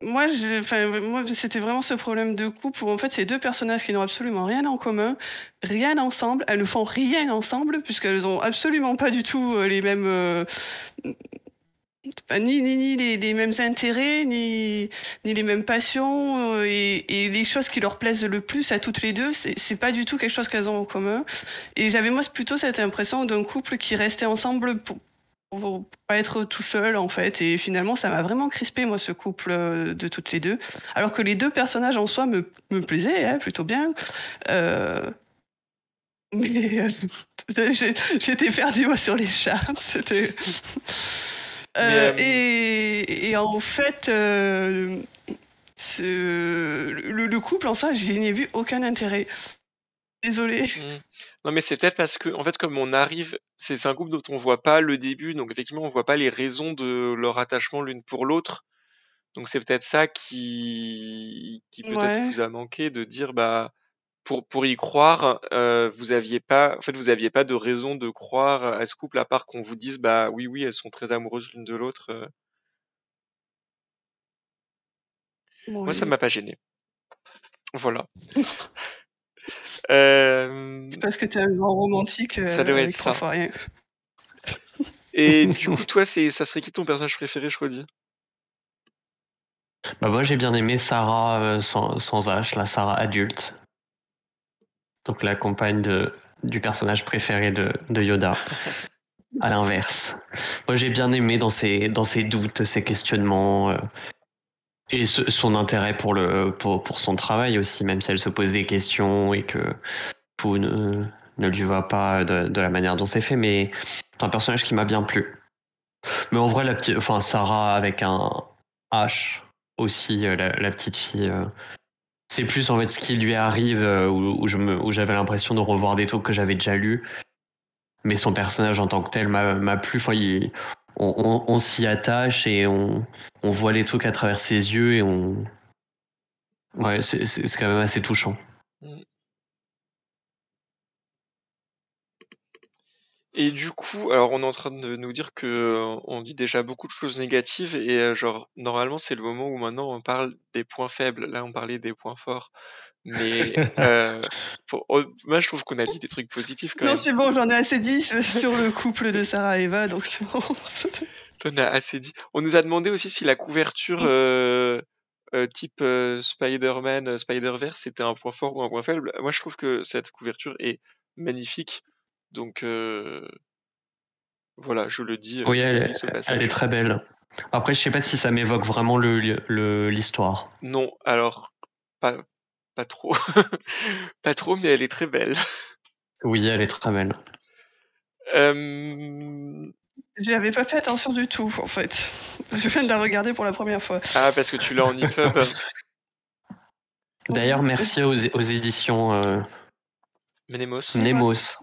Moi, c'était vraiment ce problème de couple où en fait, c'est deux personnages qui n'ont absolument rien en commun, rien ensemble. Elles ne font rien ensemble puisqu'elles ont absolument pas du tout les mêmes, ni les mêmes intérêts, ni les mêmes passions. Et les choses qui leur plaisent le plus à toutes les deux, c'est pas du tout quelque chose qu'elles ont en commun. Et j'avais moi plutôt cette impression d'un couple qui restait ensemble pour pas être tout seul en fait. Et finalement, ça m'a vraiment crispé moi ce couple de toutes les deux. Alors que les deux personnages en soi me plaisaient plutôt bien. Euh, mais j'étais perdue moi sur les chats. C'était. Mais Et en fait, le couple en soi, je n'y ai vu aucun intérêt. Désolée. non, mais c'est peut-être parce que, en fait, comme on arrive, c'est un couple dont on voit pas le début, donc effectivement, on voit pas les raisons de leur attachement l'une pour l'autre. Donc c'est peut-être ça qui peut-être Ouais. vous a manqué de dire, bah, pour y croire, vous aviez pas de raison de croire à ce couple à part qu'on vous dise, bah oui, oui, elles sont très amoureuses l'une de l'autre. Moi, ça Oui. m'a pas gêné. Voilà. C'est parce que t'es un grand romantique Ça doit être avec trois ça. fois rien. Et du coup, toi, ça serait qui ton personnage préféré, Shrodi? Bah moi, j'ai bien aimé Sarah sans H, la Sarah adulte. Donc la compagne du personnage préféré de Yoda. À l'inverse. Moi, j'ai bien aimé dans ses doutes, ses questionnements, et son intérêt pour son travail aussi, même si elle se pose des questions et que Poe ne lui va pas de la manière dont c'est fait, mais c'est un personnage qui m'a bien plu. Mais en vrai, Sarah avec un H aussi, la petite fille, c'est plus en fait ce qui lui arrive où j'avais l'impression de revoir des trucs que j'avais déjà lus. Mais son personnage en tant que tel m'a plu. Enfin, on s'y attache et on voit les trucs à travers ses yeux et ouais, c'est quand même assez touchant. Et du coup, alors on est en train de nous dire que on dit déjà beaucoup de choses négatives et genre normalement c'est le moment où maintenant on parle des points faibles. Là on parlait des points forts, mais moi je trouve qu'on a dit des trucs positifs quand Non, même. c'est bon, j'en ai assez dit sur le couple de Sarah et Eva, donc c'est bon. On a assez dit. On nous a demandé aussi si la couverture type Spider-Man, Spider-Verse c'était un point fort ou un point faible. Moi je trouve que cette couverture est magnifique. Donc voilà, je le dis, Oui, je publie ce elle passage. est très belle. Après, je sais pas si ça m'évoque vraiment l'histoire. Non, alors pas pas trop. Pas trop, mais elle est très belle. Oui, elle est très belle. J'y avais pas fait attention du tout, en fait. Je viens de la regarder pour la première fois. Ah, parce que tu l'as en EPUB. D'ailleurs, merci aux éditions Menemos. Nemos.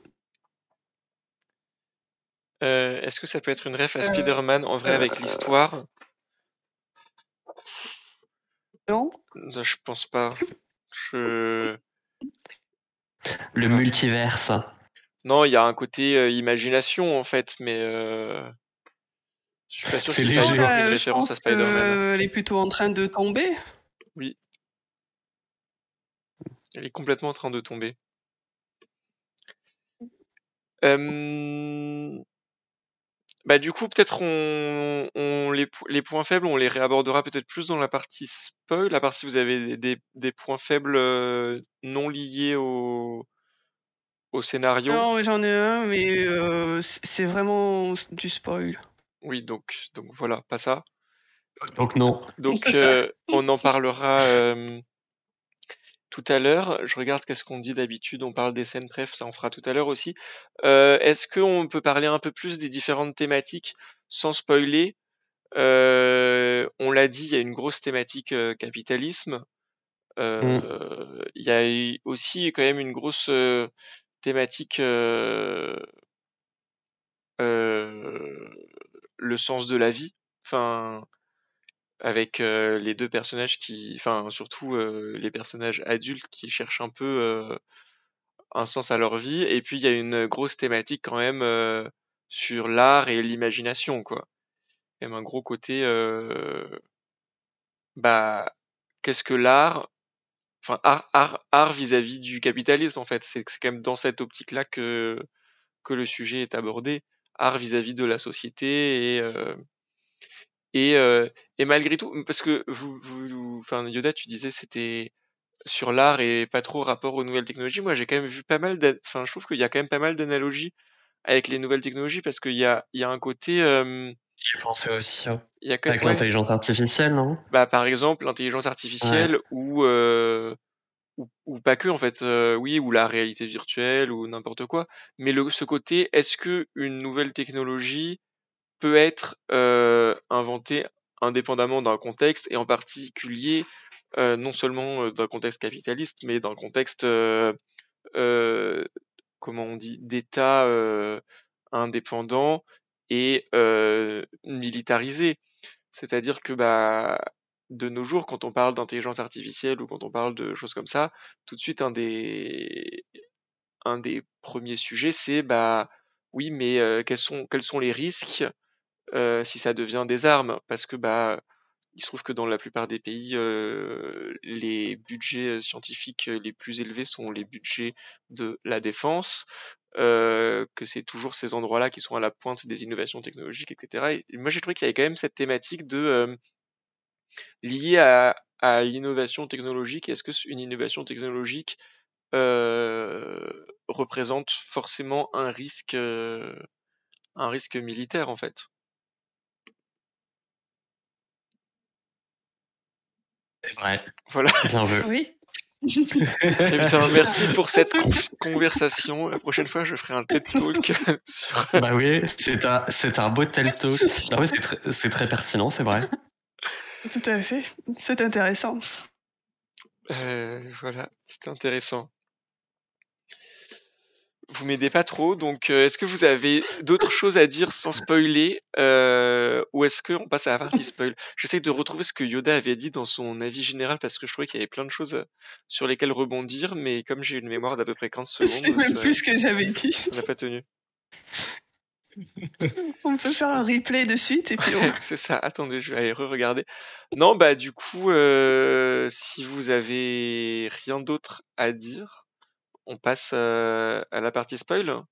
Est-ce que ça peut être une ref à Spider-Man en vrai avec l'histoire? Non. Je pense pas. Le multiverse. Non, il y a un côté imagination en fait, mais je suis pas sûr qu'il faille voir une référence à Spider-Man. Elle est plutôt en train de tomber. Oui. Elle est complètement en train de tomber. Bah du coup peut-être les points faibles on les réabordera peut-être plus dans la partie spoil, à part si vous avez des points faibles non liés au scénario. Non, j'en ai un, mais c'est vraiment du spoil. Oui, donc voilà, pas ça. Donc non. Donc on en parlera tout à l'heure. Je regarde qu'est-ce qu'on dit d'habitude, on parle des scènes bref, ça on fera tout à l'heure aussi. Est-ce qu'on peut parler un peu plus des différentes thématiques sans spoiler? On l'a dit, il y a une grosse thématique capitalisme. Il y a aussi quand même une grosse thématique le sens de la vie. Enfin, avec les deux personnages surtout les personnages adultes qui cherchent un peu un sens à leur vie. Et puis il y a une grosse thématique quand même sur l'art et l'imagination, quoi. Même un gros côté qu'est-ce que l'art, enfin art vis-à-vis du capitalisme en fait. C'est quand même dans cette optique-là que le sujet est abordé, art vis-à-vis de la société et malgré tout, parce que enfin Yoda, tu disais c'était sur l'art et pas trop rapport aux nouvelles technologies. Moi, j'ai quand même vu pas mal, je trouve qu'il y a quand même pas mal d'analogies avec les nouvelles technologies parce qu'il y a un côté. J'y pensais aussi. Il y a avec l'intelligence artificielle, non? Bah, par exemple, l'intelligence artificielle ou pas que en fait, oui, ou la réalité virtuelle ou n'importe quoi. Mais ce côté, est-ce que une nouvelle technologie peut être inventée indépendamment d'un contexte et en particulier non seulement d'un contexte capitaliste, mais d'un contexte comment on dit, d'État indépendant et militarisé. C'est-à-dire que de nos jours, quand on parle d'intelligence artificielle ou quand on parle de choses comme ça, tout de suite un des premiers sujets, c'est oui, mais quels sont les risques si ça devient des armes? Parce que il se trouve que dans la plupart des pays, les budgets scientifiques les plus élevés sont les budgets de la défense, que c'est toujours ces endroits-là qui sont à la pointe des innovations technologiques, etc. Et moi, j'ai trouvé qu'il y avait quand même cette thématique de liée à l'innovation technologique. Est-ce que une innovation technologique représente forcément un risque militaire en fait? C'est vrai. Voilà. Bien vu. Oui. Très bien, merci pour cette conversation. La prochaine fois, je ferai un TED Talk sur. Bah oui, c'est un beau TED Talk. Non, mais c'est très pertinent, c'est vrai. Tout à fait, c'est intéressant. Voilà, c'était intéressant. Vous m'aidez pas trop, donc est-ce que vous avez d'autres choses à dire sans spoiler ou est-ce qu'on passe à la partie spoil? J'essaie de retrouver ce que Yoda avait dit dans son avis général parce que je trouvais qu'il y avait plein de choses sur lesquelles rebondir, mais comme j'ai une mémoire d'à peu près 15 secondes, c'est même plus ce que j'avais dit. Ça n'a pas tenu. On peut faire un replay de suite et puis c'est ça, attendez, je vais aller re-regarder. Non, du coup, si vous avez rien d'autre à dire, on passe à la partie spoil.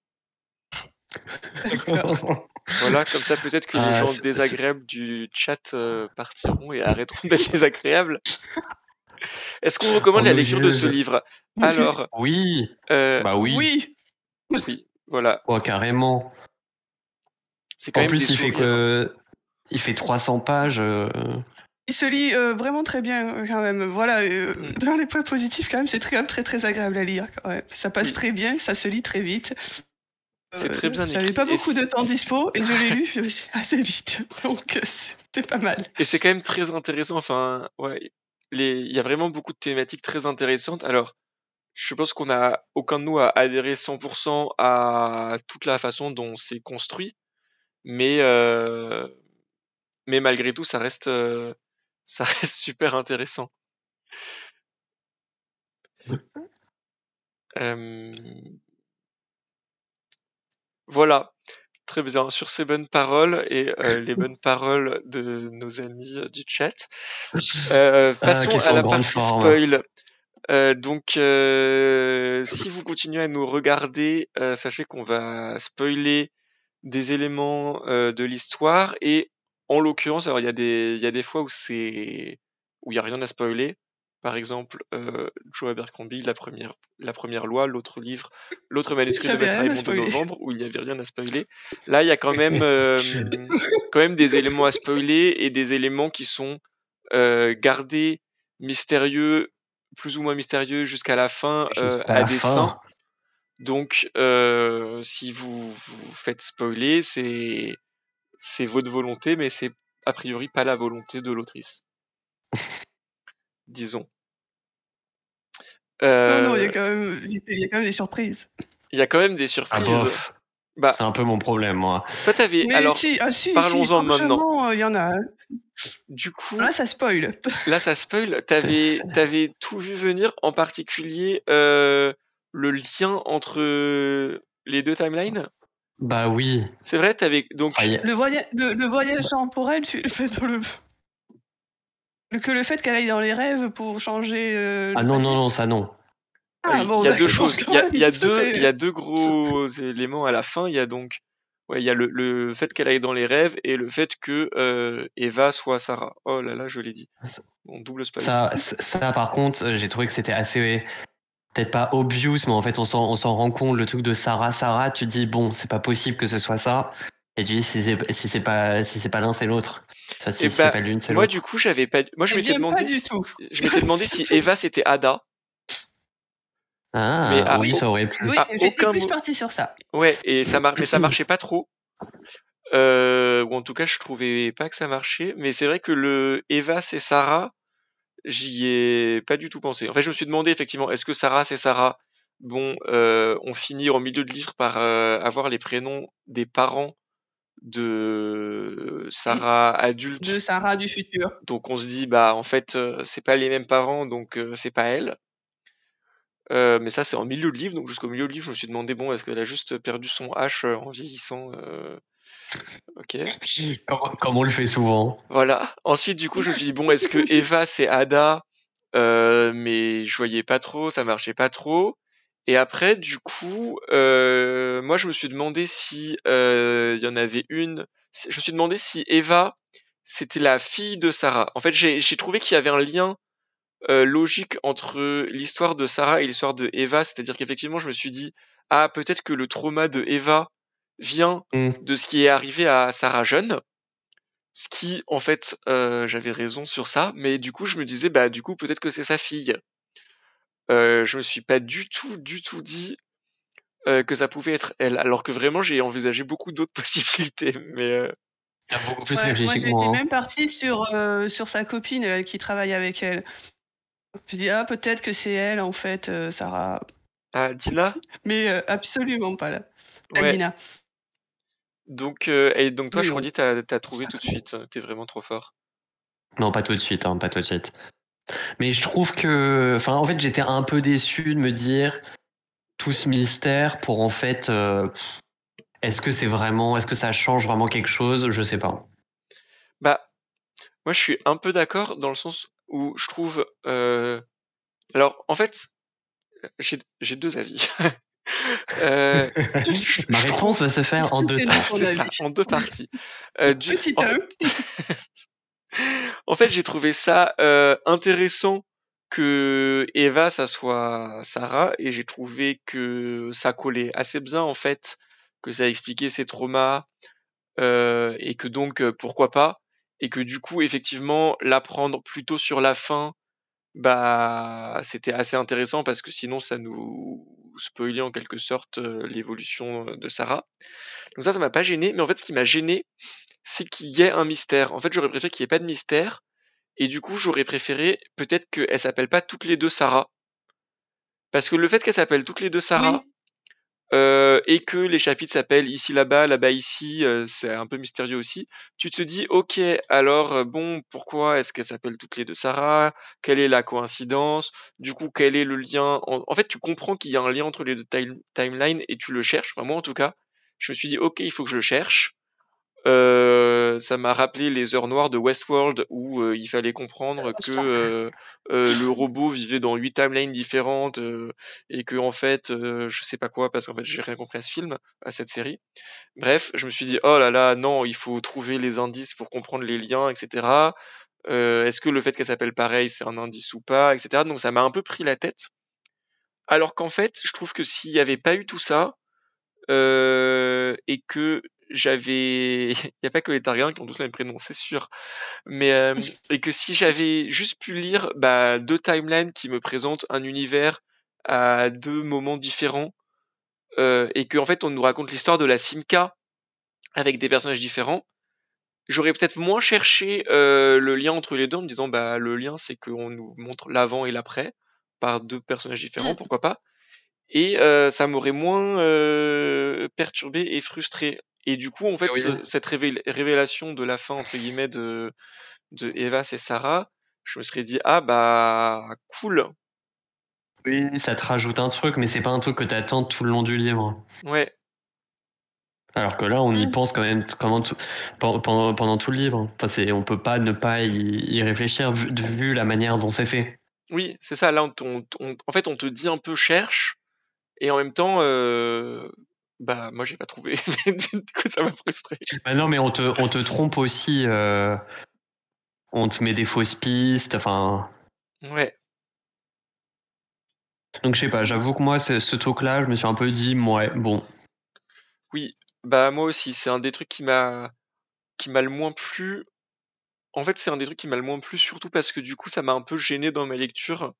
Voilà, comme ça peut-être que les gens désagréables du chat partiront et arrêteront d'être désagréables. Est-ce qu'on recommande la lecture de ce livre? Alors, oui. Bah oui. Oui, voilà. Oh, carrément. C'est quand en même plus, des sourires. Il fait 300 pages. il se lit vraiment très bien quand même. Voilà, dans les points positifs quand même, c'est quand même très très agréable à lire quand même. Ça passe Oui, très bien, ça se lit très vite. c'est très bien J'avais écrit pas beaucoup de temps dispo et je l'ai lu assez vite, donc c'est pas mal. et c'est quand même très intéressant. Enfin, ouais, il y a vraiment beaucoup de thématiques très intéressantes. Alors, je pense qu'on a aucun de nous a adhéré 100% à toute la façon dont c'est construit, mais euh, mais malgré tout, ça reste super intéressant. Euh, voilà, très bien. Sur ces bonnes paroles et les bonnes paroles de nos amis du chat, passons Qui à sont en la grande partie forme. spoil. Si vous continuez à nous regarder, sachez qu'on va spoiler des éléments de l'histoire et en l'occurrence, alors il y a des fois où il y a rien à spoiler. Par exemple, Joe Abercrombie, la première loi, l'autre manuscrit de J'avais Maître rien à Raymond de spoiler. Novembre, où il n'y avait rien à spoiler. Là, il y a quand même des éléments à spoiler et des éléments qui sont gardés mystérieux, plus ou moins mystérieux jusqu'à la fin, Jusqu'à à la dessein. fin. Donc, si vous faites spoiler, c'est votre volonté, mais c'est a priori pas la volonté de l'autrice, disons. Non, Euh, il y a quand même des surprises. Il y a quand même des Ah surprises. bof, Bah, c'est un peu mon problème, moi. toi t'avais, Mais alors, si, ah si, parlons-en maintenant. franchement, il y en a, hein. Du coup, Là, ça spoil. là ça spoil. T'avais tout vu venir, en particulier le lien entre les deux timelines. Bah oui. C'est vrai, t'avais Ah, donc. Le voyage bah, temporel, que le fait qu'elle aille dans les rêves pour changer ah le non, non, passé. non, ça non. Ah Il bon, y a deux d'accord, choses. quand même, Il y a deux gros éléments à la fin. Il y a donc, ouais, il y a le fait qu'elle aille dans les rêves et le fait que Eva soit Sarah. Oh là là, je l'ai dit. Bon, double spoil. Ça, par contre, j'ai trouvé que c'était assez, peut-être pas obvious, mais en fait, on s'en rend compte. Le truc de Sarah, tu te dis, bon, c'est pas possible que ce soit ça. Et tu dis, si c'est pas l'un, c'est l'autre. Enfin, Et si c'est bah, pas l'une, c'est moi du l'autre. coup, j'avais pas. Moi, eh bien, pas du tout. je m'étais demandé si Eva c'était Ada, mais Ah, oui, ça aurait pu. Oui, à j'étais aucun plus mot. partie sur ça. Ouais, mais ça marchait pas trop. Ou en tout cas, je trouvais pas que ça marchait. Mais c'est vrai que le Eva c'est Sarah. J'y ai pas du tout pensé. En fait, je me suis demandé effectivement, est-ce que Sarah c'est Sarah? Bon, on finit en milieu de livre par avoir les prénoms des parents de Sarah De adulte. Sarah du futur. Donc on se dit, bah en fait, c'est pas les mêmes parents, donc c'est pas elle. Mais ça, c'est en milieu de livre, donc jusqu'au milieu de livre, je me suis demandé, bon, est-ce qu'elle a juste perdu son H en vieillissant? Ok. Comme on le fait souvent. Voilà. Ensuite, du coup, je me suis dit, bon, est-ce que Eva c'est Ada? Mais je voyais pas trop, ça marchait pas trop. Et après, du coup, moi, je me suis demandé si il y en avait une. Je me suis demandé si Eva c'était la fille de Sarah. En fait, j'ai trouvé qu'il y avait un lien logique entre l'histoire de Sarah et l'histoire de Eva, c'est-à-dire qu'effectivement, je me suis dit, ah, peut-être que le trauma de Eva vient Hmm. de ce qui est arrivé à Sarah jeune. Ce qui, en fait, j'avais raison sur ça, mais du coup, je me disais, bah, du coup, peut-être que c'est sa fille. Je me suis pas du tout dit que ça pouvait être elle, alors que vraiment, j'ai envisagé beaucoup d'autres possibilités. Mais T'as beaucoup plus Ouais, moi réfléchi que j'étais moi, hein. même partie sur sa copine qui travaille avec elle. Je dis ah peut-être que c'est elle en fait, Sarah, ah, Dina, mais absolument pas là. ouais. Adina. Et donc toi, Mais je bon. redis, t'as trouvé tout de suite. T'es vraiment trop fort. Non, pas tout de suite, hein, pas tout de suite. Mais je trouve que, enfin, en fait, j'étais un peu déçu de me dire tout ce mystère pour en fait, est-ce que ça change vraiment quelque chose? Je sais pas. Bah, moi, je suis un peu d'accord dans le sens où je trouve. Alors, en fait, j'ai deux avis. Ma Je réponse trouve, va se faire en deux Fais-nous temps. ton c'est ça, avis. en deux parties. Petit En 1. fait, en fait, j'ai trouvé ça intéressant que Eva, ça soit Sarah, et j'ai trouvé que ça collait assez bien en fait, que ça expliquait ses traumas, et que donc pourquoi pas. et que du coup, effectivement, l'apprendre plutôt sur la fin, bah, c'était assez intéressant parce que sinon, ça nous spoilait en quelque sorte l'évolution de Sarah. Donc ça m'a pas gêné, mais en fait, ce qui m'a gêné, c'est qu'il y ait un mystère. En fait, j'aurais préféré qu'il n'y ait pas de mystère, et du coup, j'aurais préféré peut-être qu'elles s'appellent pas toutes les deux Sarah. Parce que le fait qu'elles s'appellent toutes les deux Sarah, Oui. et que les chapitres s'appellent ici là-bas, là-bas ici, c'est un peu mystérieux aussi. Tu te dis, ok, alors bon, pourquoi est-ce qu'elles s'appellent toutes les deux Sarah? Quelle est la coïncidence? Du coup, quel est le lien? En fait, tu comprends qu'il y a un lien entre les deux timelines et tu le cherches. Enfin, moi, en tout cas, je me suis dit, ok, il faut que je le cherche. Ça m'a rappelé les heures noires de Westworld où il fallait comprendre que le robot vivait dans 8 timelines différentes et que en fait je sais pas quoi parce qu'en fait j'ai rien compris à ce film, à cette série. Bref, je me suis dit oh là là non, il faut trouver les indices pour comprendre les liens, etc. Est-ce que le fait qu'elle s'appelle pareil c'est un indice ou pas, etc. Donc ça m'a un peu pris la tête. Alors qu'en fait, je trouve que s'il n'y avait pas eu tout ça, et que j'avais il y a pas que les Targaryens qui ont tous le même prénom, c'est sûr, mais et que si j'avais juste pu lire 2 timelines qui me présentent un univers à 2 moments différents, et qu'en fait on nous raconte l'histoire de la Simca avec des personnages différents, j'aurais peut-être moins cherché le lien entre les deux en me disant le lien c'est qu'on nous montre l'avant et l'après par 2 personnages différents, Mm. pourquoi pas? Et ça m'aurait moins perturbé et frustré. Et du coup, en fait, Oui. cette révélation de la fin, entre guillemets, de Evas et Sarah, je me serais dit, ah bah, cool. Oui, ça te rajoute un truc, mais c'est pas un truc que t'attends tout le long du livre. Ouais, Alors que là, on y Mm. pense quand même pendant tout le livre. Enfin, on peut pas ne pas y réfléchir vu la manière dont c'est fait. oui, c'est ça. Là, en fait, on te dit un peu cherche, et en même temps, moi, j'ai pas trouvé. Du coup, ça m'a frustré. Bah non, mais on te trompe aussi. On te met des fausses pistes. Enfin, Ouais, donc je sais pas. J'avoue que moi, ce truc-là, je me suis un peu dit, ouais, bon. oui. Moi aussi, c'est un des trucs qui m'a le moins plu. En fait, c'est un des trucs qui m'a le moins plu, surtout parce que du coup, ça m'a un peu gêné dans ma lecture,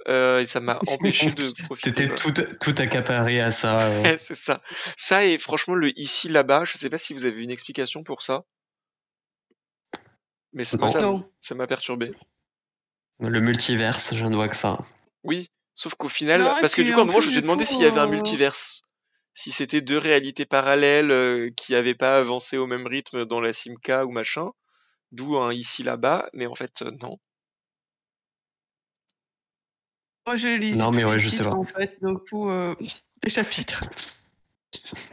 et ça m'a empêché de profiter, T'étais quoi. tout accaparé à ça. Ouais, c'est ça. Ça et franchement, le ici, là-bas, je sais pas si vous avez une explication pour ça, mais moi, Non, Non. ça m'a perturbé. le multiverse, je ne vois que ça. Oui, sauf qu'au final, Non, et parce que du puis coup, à un en moment, je plus, me suis du demandé coup, s'il y avait un multiverse, si c'était 2 réalités parallèles qui avaient pas avancé au même rythme dans la Simca ou machin, d'où un ici, là-bas, mais en fait, non. moi je lisais Non, mais plus ouais, les je sais titres pas. en fait, donc coup, des chapitres.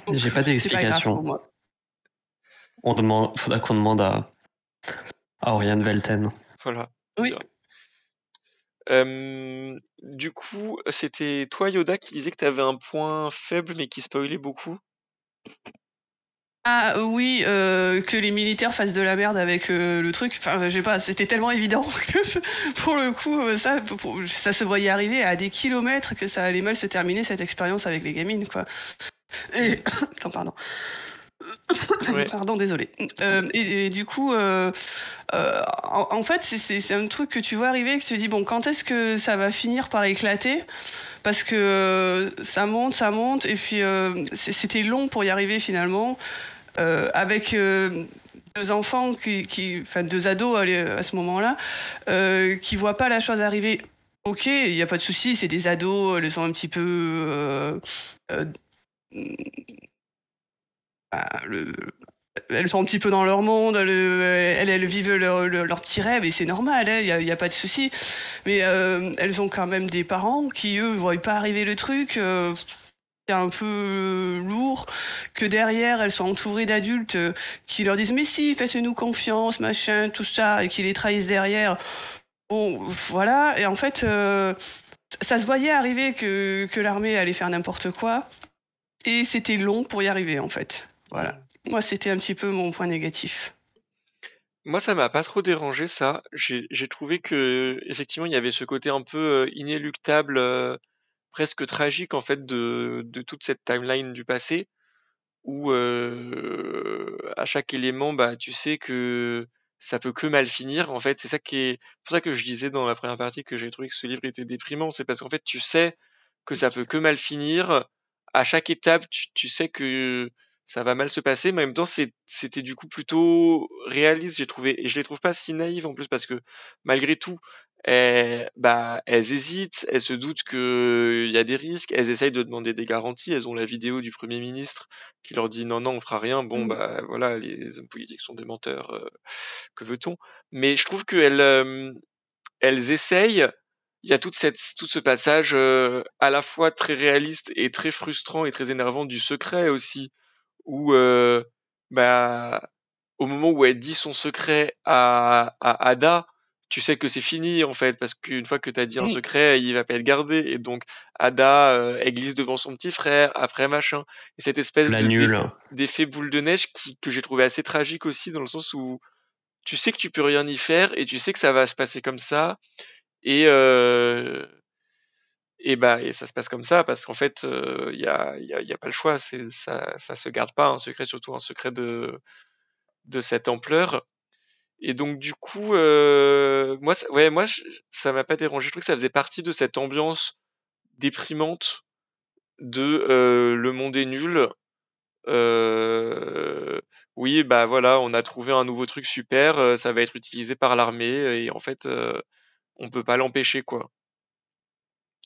Donc J'ai pas c'est pas grave pour d'explication. moi. Faudra qu'on demande à Oriane Velten. Voilà. Oui. Bien. Du coup, c'était toi, Yoda, qui disait que t'avais un point faible, mais qui spoilait beaucoup. Ah oui, que les militaires fassent de la merde avec le truc. Enfin, je sais pas, c'était tellement évident que pour le coup, ça se voyait arriver à des kilomètres que ça allait mal se terminer cette expérience avec les gamines, quoi. Et... Attends, pardon. Ouais. Pardon, désolé. Et du coup, en fait, c'est un truc que tu vois arriver, que tu te dis, bon, quand est-ce que ça va finir par éclater? Parce que ça monte, et puis c'était long pour y arriver finalement. Avec 2 enfants, enfin 2 ados à ce moment-là, qui voient pas la chose arriver. Ok, il n'y a pas de souci, c'est des ados, elles sont un petit peu... euh, bah, elles sont un petit peu dans leur monde, elles vivent leur petit rêve et c'est normal, y a pas de souci. Mais elles ont quand même des parents qui, eux, ne voient pas arriver le truc. C'est un peu lourd, que derrière elles sont entourées d'adultes qui leur disent mais si, faites-nous confiance, machin, tout ça, et qui les trahissent derrière. Bon, voilà, et en fait, ça se voyait arriver que l'armée allait faire n'importe quoi, et c'était long pour y arriver en fait. Voilà. Moi, c'était un petit peu mon point négatif. Moi, ça m'a pas trop dérangé, ça. J'ai trouvé que effectivement, il y avait ce côté un peu inéluctable, presque tragique en fait de toute cette timeline du passé, où à chaque élément, tu sais que ça peut que mal finir. En fait, c'est pour ça que je disais dans la première partie que j'ai trouvé que ce livre était déprimant. C'est parce qu'en fait, tu sais que ça peut que mal finir. À chaque étape, tu sais que ça va mal se passer, mais en même temps, c'était du coup plutôt réaliste, j'ai trouvé. Et je les trouve pas si naïves en plus parce que malgré tout, elles hésitent, elles se doutent qu'il y a des risques, elles essayent de demander des garanties, elles ont la vidéo du Premier ministre qui leur dit non, non, on fera rien. Bon, bah voilà, les hommes politiques sont des menteurs, que veut-on? Mais je trouve elles essayent. Il y a tout ce passage à la fois très réaliste et très frustrant et très énervant du secret aussi, où bah au moment où elle dit son secret à Ada, tu sais que c'est fini en fait, parce qu'une fois que t'as dit un secret, il va pas être gardé, et donc Ada, elle glisse devant son petit frère, après machin, et cette espèce La nulle. d'effet boule de neige que j'ai trouvé assez tragique aussi, dans le sens où tu sais que tu peux rien y faire et tu sais que ça va se passer comme ça, et et ça se passe comme ça parce qu'en fait y a pas le choix, ça se garde pas un secret, surtout un secret de cette ampleur. Et donc du coup ça m'a pas dérangé, je trouve que ça faisait partie de cette ambiance déprimante de le monde est nul. Oui, bah voilà, on a trouvé un nouveau truc super, ça va être utilisé par l'armée, et en fait on peut pas l'empêcher, quoi.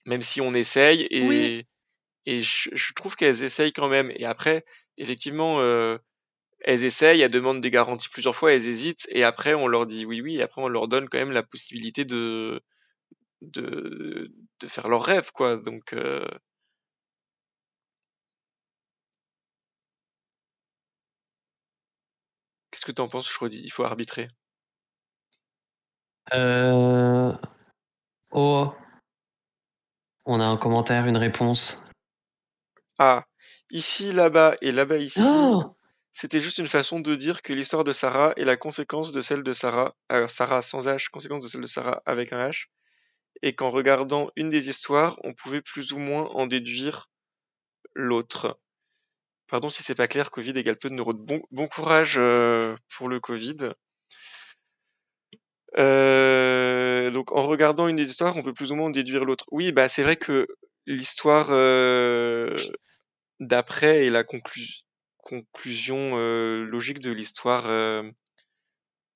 Même si on essaye, Oui, et je trouve qu'elles essayent quand même. Et après, effectivement, elles essayent, elles demandent des garanties plusieurs fois, elles hésitent, et après on leur dit oui, oui, et après on leur donne quand même la possibilité de, de faire leur rêve, quoi. Donc, qu'est-ce que t'en penses, je redis, il faut arbitrer. Oh, on a un commentaire, une réponse. Ah, ici, là-bas et là-bas, ici, Oh c'était juste une façon de dire que l'histoire de Sarah est la conséquence de celle de Sarah, alors Sarah sans H, conséquence de celle de Sarah avec un H, et qu'en regardant une des histoires, on pouvait plus ou moins en déduire l'autre. Pardon si c'est pas clair, Covid égale peu de neurones. Bon courage pour le Covid. Donc en regardant une des histoires, on peut plus ou moins en déduire l'autre. Oui, bah c'est vrai que l'histoire d'après est la conclusion logique de l'histoire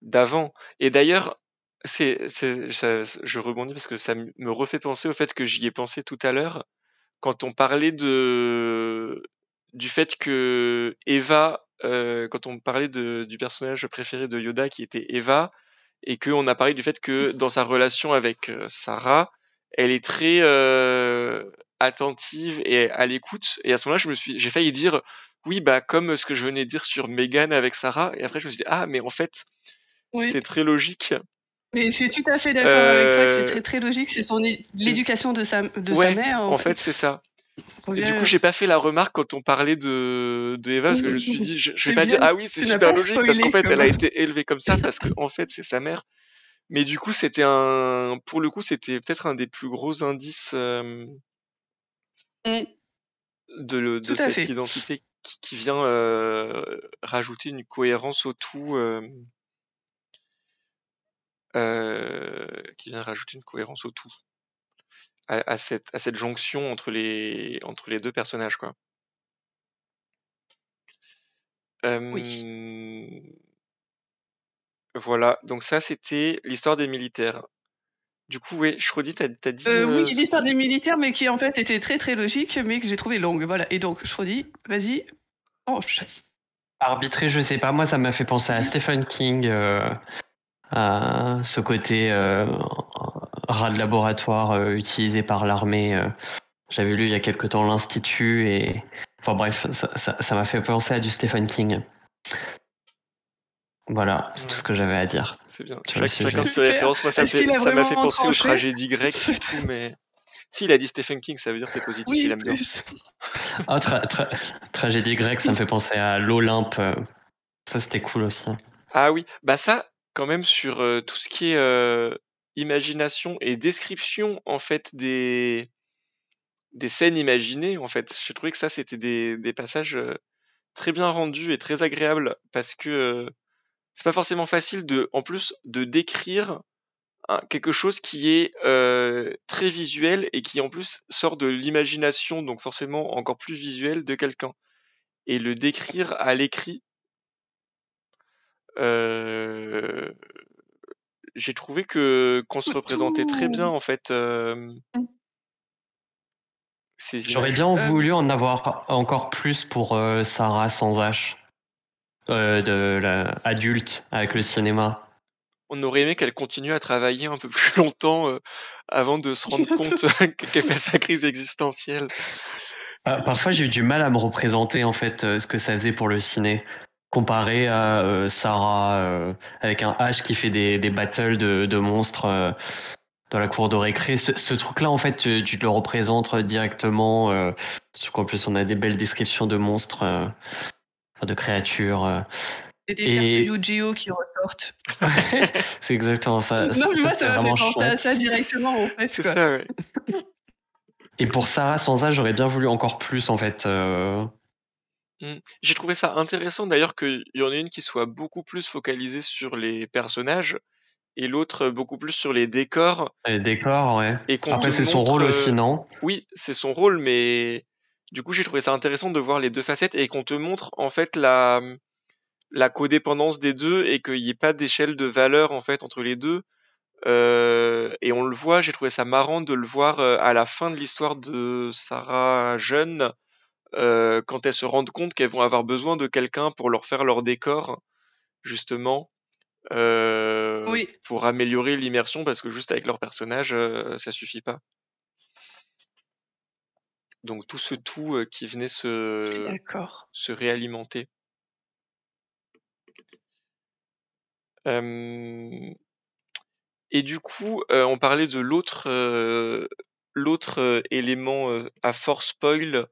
d'avant. Et d'ailleurs, je rebondis parce que ça me refait penser au fait que j'y ai pensé tout à l'heure quand on parlait du fait que Eva, quand on parlait du personnage préféré de Yoda qui était Eva, et qu'on a parlé du fait que dans sa relation avec Sarah, elle est très attentive et à l'écoute. Et à ce moment-là, j'ai failli dire oui, bah comme ce que je venais de dire sur Meghan avec Sarah. Et après, je me suis dit ah, mais en fait, oui. c'est très logique. Mais je suis tout à fait d'accord avec toi que c'est Euh, très très logique. C'est l'éducation de sa ouais, mère. en fait, c'est ça. Et du coup, Revient. j'ai pas fait la remarque quand on parlait de Eva, parce que je me suis dit, je vais C'est pas dire bien. ah oui, c'est Tu n'as super pas logique parce qu'en spoilé fait, comme. elle a été élevée comme ça parce que en fait, c'est sa mère. Mais du coup, pour le coup, c'était peut-être un des plus gros indices de Tout à cette fait. identité qui vient rajouter une cohérence au tout, qui vient rajouter une cohérence au tout, à cette jonction entre les deux personnages, quoi. Oui. Voilà, donc ça c'était l'histoire des militaires. Du coup, ouais, Shrodi, t'as dit Oui, l'histoire des militaires, mais qui en fait était très très logique, mais que j'ai trouvé longue. Voilà. Et donc, je redis, vas-y. Oh, Arbitrer, je sais pas, moi ça m'a fait penser à Stephen King, à ce côté rat de laboratoire utilisé par l'armée. J'avais lu il y a quelque temps l'Institut et... Enfin bref, ça m'a fait penser à du Stephen King. Voilà, c'est tout ce que j'avais à dire c'est bien. sur le sujet. Chacun ses super. références. Moi, Est-ce qu'il a ça m'a fait vraiment penser aux tranché? tragédies grecques, du coup, mais s'il a dit Stephen King, ça veut dire que c'est positif, il Oui, aime bien. plus. Ah, tragédie grecque, ça me fait penser à l'Olympe. Ça, c'était cool aussi. Ah oui, bah ça, quand même, sur tout ce qui est imagination et description, en fait, des scènes imaginées, en fait, j'ai trouvé que ça, c'était des passages très bien rendus et très agréables, parce que c'est pas forcément facile en plus de décrire quelque chose qui est très visuel et qui en plus sort de l'imagination, donc forcément encore plus visuel de quelqu'un. Et le décrire à l'écrit, j'ai trouvé qu'on se représentait très bien en fait ces J'aurais images. bien voulu en avoir encore plus pour Sarah sans H, de la adulte avec le cinéma. On aurait aimé qu'elle continue à travailler un peu plus longtemps avant de se rendre compte qu'elle fait sa crise existentielle. Parfois, j'ai eu du mal à me représenter en fait ce que ça faisait pour le ciné, comparé à Sarah avec un H qui fait des battles de monstres dans la cour de récré. Ce truc-là, en fait, tu te le représentes directement. Surtout qu'en plus, on a des belles descriptions de monstres, de créatures. Et des cartes Yu-Gi-Oh qui ressortent. C'est exactement ça. Non, mais moi, ça m'a fait penser chouette. à ça directement, en fait. C'est ça, ouais. Et pour Sarah sans H, j'aurais bien voulu encore plus, en fait. J'ai trouvé ça intéressant d'ailleurs qu'il y en ait une qui soit beaucoup plus focalisée sur les personnages et l'autre beaucoup plus sur les décors. Les décors, ouais. Et qu'on Après, te c'est son montre, rôle aussi, non? Oui, c'est son rôle, mais du coup, j'ai trouvé ça intéressant de voir les deux facettes et qu'on te montre en fait la codépendance des deux et qu'il n'y ait pas d'échelle de valeur en fait entre les deux. Et on le voit, j'ai trouvé ça marrant de le voir à la fin de l'histoire de Sarah jeune, quand elles se rendent compte qu'elles vont avoir besoin de quelqu'un pour leur faire leur décor, justement, Oui. pour améliorer l'immersion, parce que juste avec leur personnage, ça suffit pas. Donc tout ce tout qui venait se réalimenter. Et du coup, on parlait de l'autre élément à fort spoil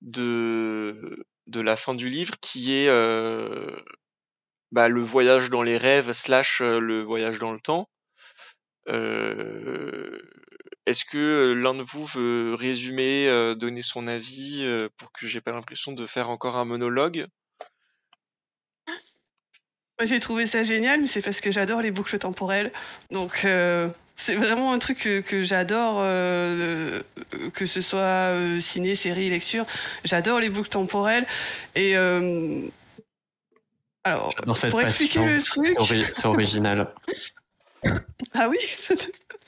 de la fin du livre, qui est le voyage dans les rêves / le voyage dans le temps. Est-ce que l'un de vous veut résumer, donner son avis pour que j'ai pas l'impression de faire encore un monologue? Moi, j'ai trouvé ça génial, mais c'est parce que j'adore les boucles temporelles. Donc, c'est vraiment un truc que j'adore, que ce soit ciné, série, lecture. J'adore les boucles temporelles. Et alors, pour expliquer le truc. C'est original. Ah oui?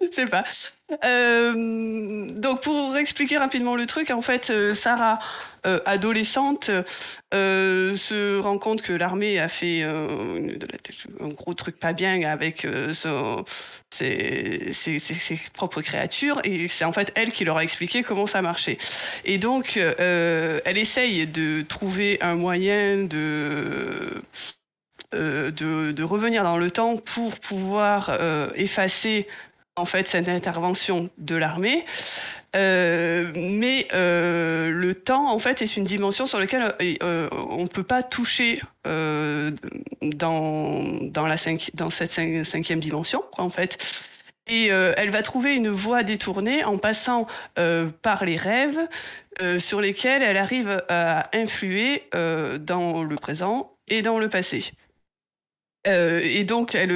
Je sais pas. Donc pour expliquer rapidement le truc, en fait, Sarah, adolescente, se rend compte que l'armée a fait un gros truc pas bien avec ses propres créatures, et c'est en fait elle qui leur a expliqué comment ça marchait. Et donc, elle essaye de trouver un moyen de revenir dans le temps pour pouvoir effacer en fait cette intervention de l'armée. Mais le temps, en fait, est une dimension sur laquelle on ne peut pas toucher dans cette cinquième dimension, en fait. Et elle va trouver une voie détournée en passant par les rêves sur lesquels elle arrive à influer dans le présent et dans le passé. Et donc elle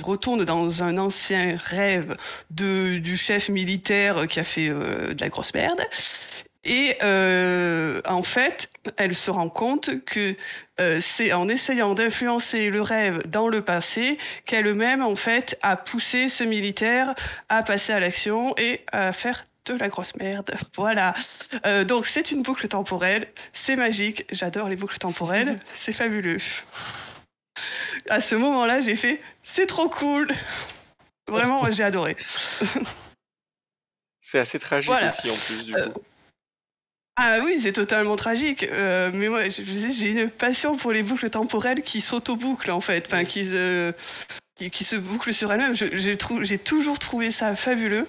retourne dans un ancien rêve du chef militaire qui a fait de la grosse merde. Et en fait, elle se rend compte que c'est en essayant d'influencer le rêve dans le passé qu'elle-même, en fait, a poussé ce militaire à passer à l'action et à faire de la grosse merde. Voilà. Donc c'est une boucle temporelle, c'est magique, j'adore les boucles temporelles, c'est fabuleux. À ce moment-là, j'ai fait « c'est trop cool !» Vraiment, j'ai adoré. C'est assez tragique aussi, en plus, du coup. Ah oui, c'est totalement tragique. Mais moi, j'ai une passion pour les boucles temporelles qui s'auto-bouclent, en fait. Enfin, qui se bouclent sur elles-mêmes. J'ai toujours trouvé ça fabuleux.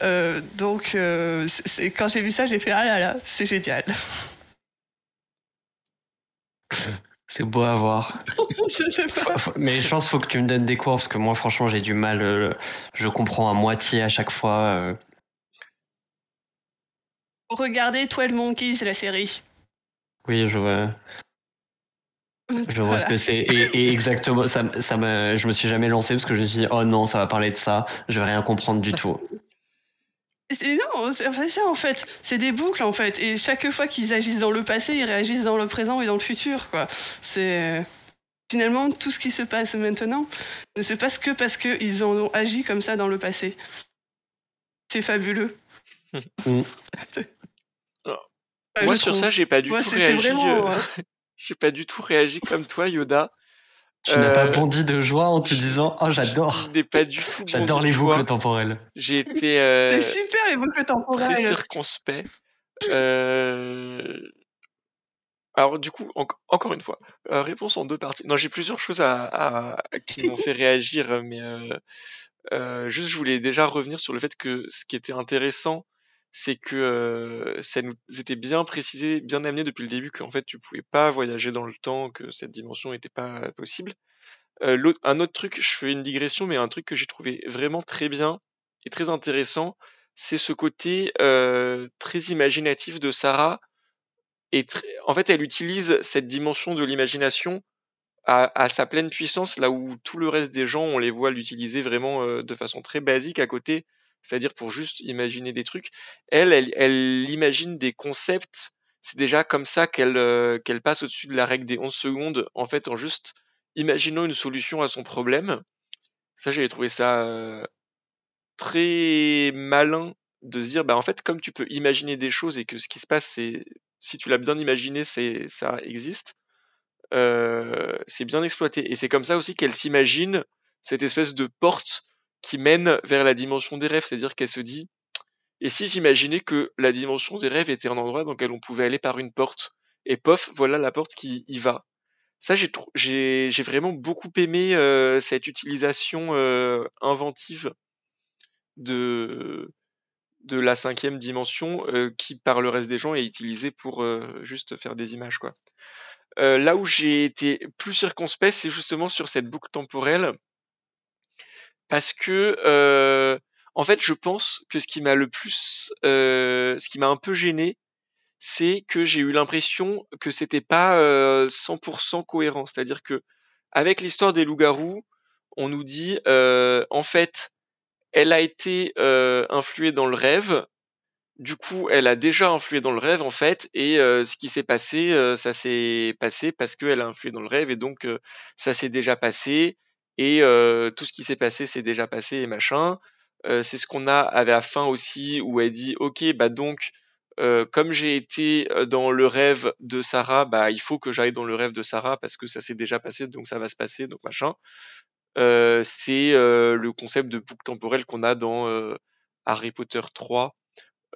Donc, quand j'ai vu ça, j'ai fait « ah là là, c'est génial !» C'est beau à voir. Mais je pense qu'il faut que tu me donnes des cours parce que moi, franchement, j'ai du mal. Je comprends à moitié à chaque fois. Regardez 12 Monkeys, la série. Oui, je vois. Je vois ce Voilà. que c'est. Et exactement, je me suis jamais lancé parce que je me suis dit, oh non, ça va parler de ça, je vais rien comprendre du tout. Non, c'est ça en fait. C'est des boucles en fait. Et chaque fois qu'ils agissent dans le passé, ils réagissent dans le présent et dans le futur, quoi. C'est finalement tout ce qui se passe maintenant ne se passe que parce qu'ils ont agi comme ça dans le passé. C'est fabuleux. Mm. Moi sur ça, j'ai pas du tout c'est réagi. vraiment. J'ai pas du tout réagi comme toi, Yoda. Tu n'as pas bondi de joie en te disant, oh j'adore. Je n'ai pas du tout bondi J'adore de les joie. boucles temporelles. J'ai été C'est super les boucles très temporelles. circonspect. Alors du coup, encore une fois, réponse en deux parties. Non, j'ai plusieurs choses qui m'ont fait réagir, mais juste je voulais déjà revenir sur le fait que ce qui était intéressant, c'est que ça nous était bien précisé, bien amené depuis le début qu'en fait tu pouvais pas voyager dans le temps, que cette dimension n'était pas possible. Un autre truc, je fais une digression, mais un truc que j'ai trouvé vraiment très bien et très intéressant, c'est ce côté très imaginatif de Sarah. Et en fait, elle utilise cette dimension de l'imagination à sa pleine puissance, là où tout le reste des gens, on les voit l'utiliser vraiment de façon très basique à côté, c'est-à-dire pour juste imaginer des trucs. Elle imagine des concepts. C'est déjà comme ça qu'elle passe au-dessus de la règle des 11 secondes, en fait, en juste imaginant une solution à son problème. Ça, j'ai trouvé ça très malin de se dire, bah en fait, comme tu peux imaginer des choses et que ce qui se passe, c'est si tu l'as bien imaginé, ça existe. C'est bien exploité. Et c'est comme ça aussi qu'elle s'imagine cette espèce de porte qui mène vers la dimension des rêves. C'est-à-dire qu'elle se dit, et si j'imaginais que la dimension des rêves était un endroit dans lequel on pouvait aller par une porte, et pof, voilà la porte qui y va. Ça, j'ai vraiment beaucoup aimé cette utilisation inventive de, de la cinquième dimension qui, par le reste des gens, est utilisée pour juste faire des images, quoi. Là où j'ai été plus circonspect, c'est justement sur cette boucle temporelle, parce que en fait, je pense que ce qui m'a ce qui m'a un peu gêné, c'est que j'ai eu l'impression que c'était pas 100% cohérent. C'est-à-dire que avec l'histoire des loups-garous, on nous dit en fait, elle a été influée dans le rêve. Du coup, elle a déjà influé dans le rêve en fait, et ce qui s'est passé, ça s'est passé parce qu'elle a influé dans le rêve, et donc ça s'est déjà passé, et tout ce qui s'est passé s'est déjà passé et machin. C'est ce qu'on a à la fin aussi où elle dit, ok, bah donc comme j'ai été dans le rêve de Sarah, bah il faut que j'aille dans le rêve de Sarah parce que ça s'est déjà passé, donc ça va se passer, donc machin. C'est le concept de boucle temporelle qu'on a dans Harry Potter 3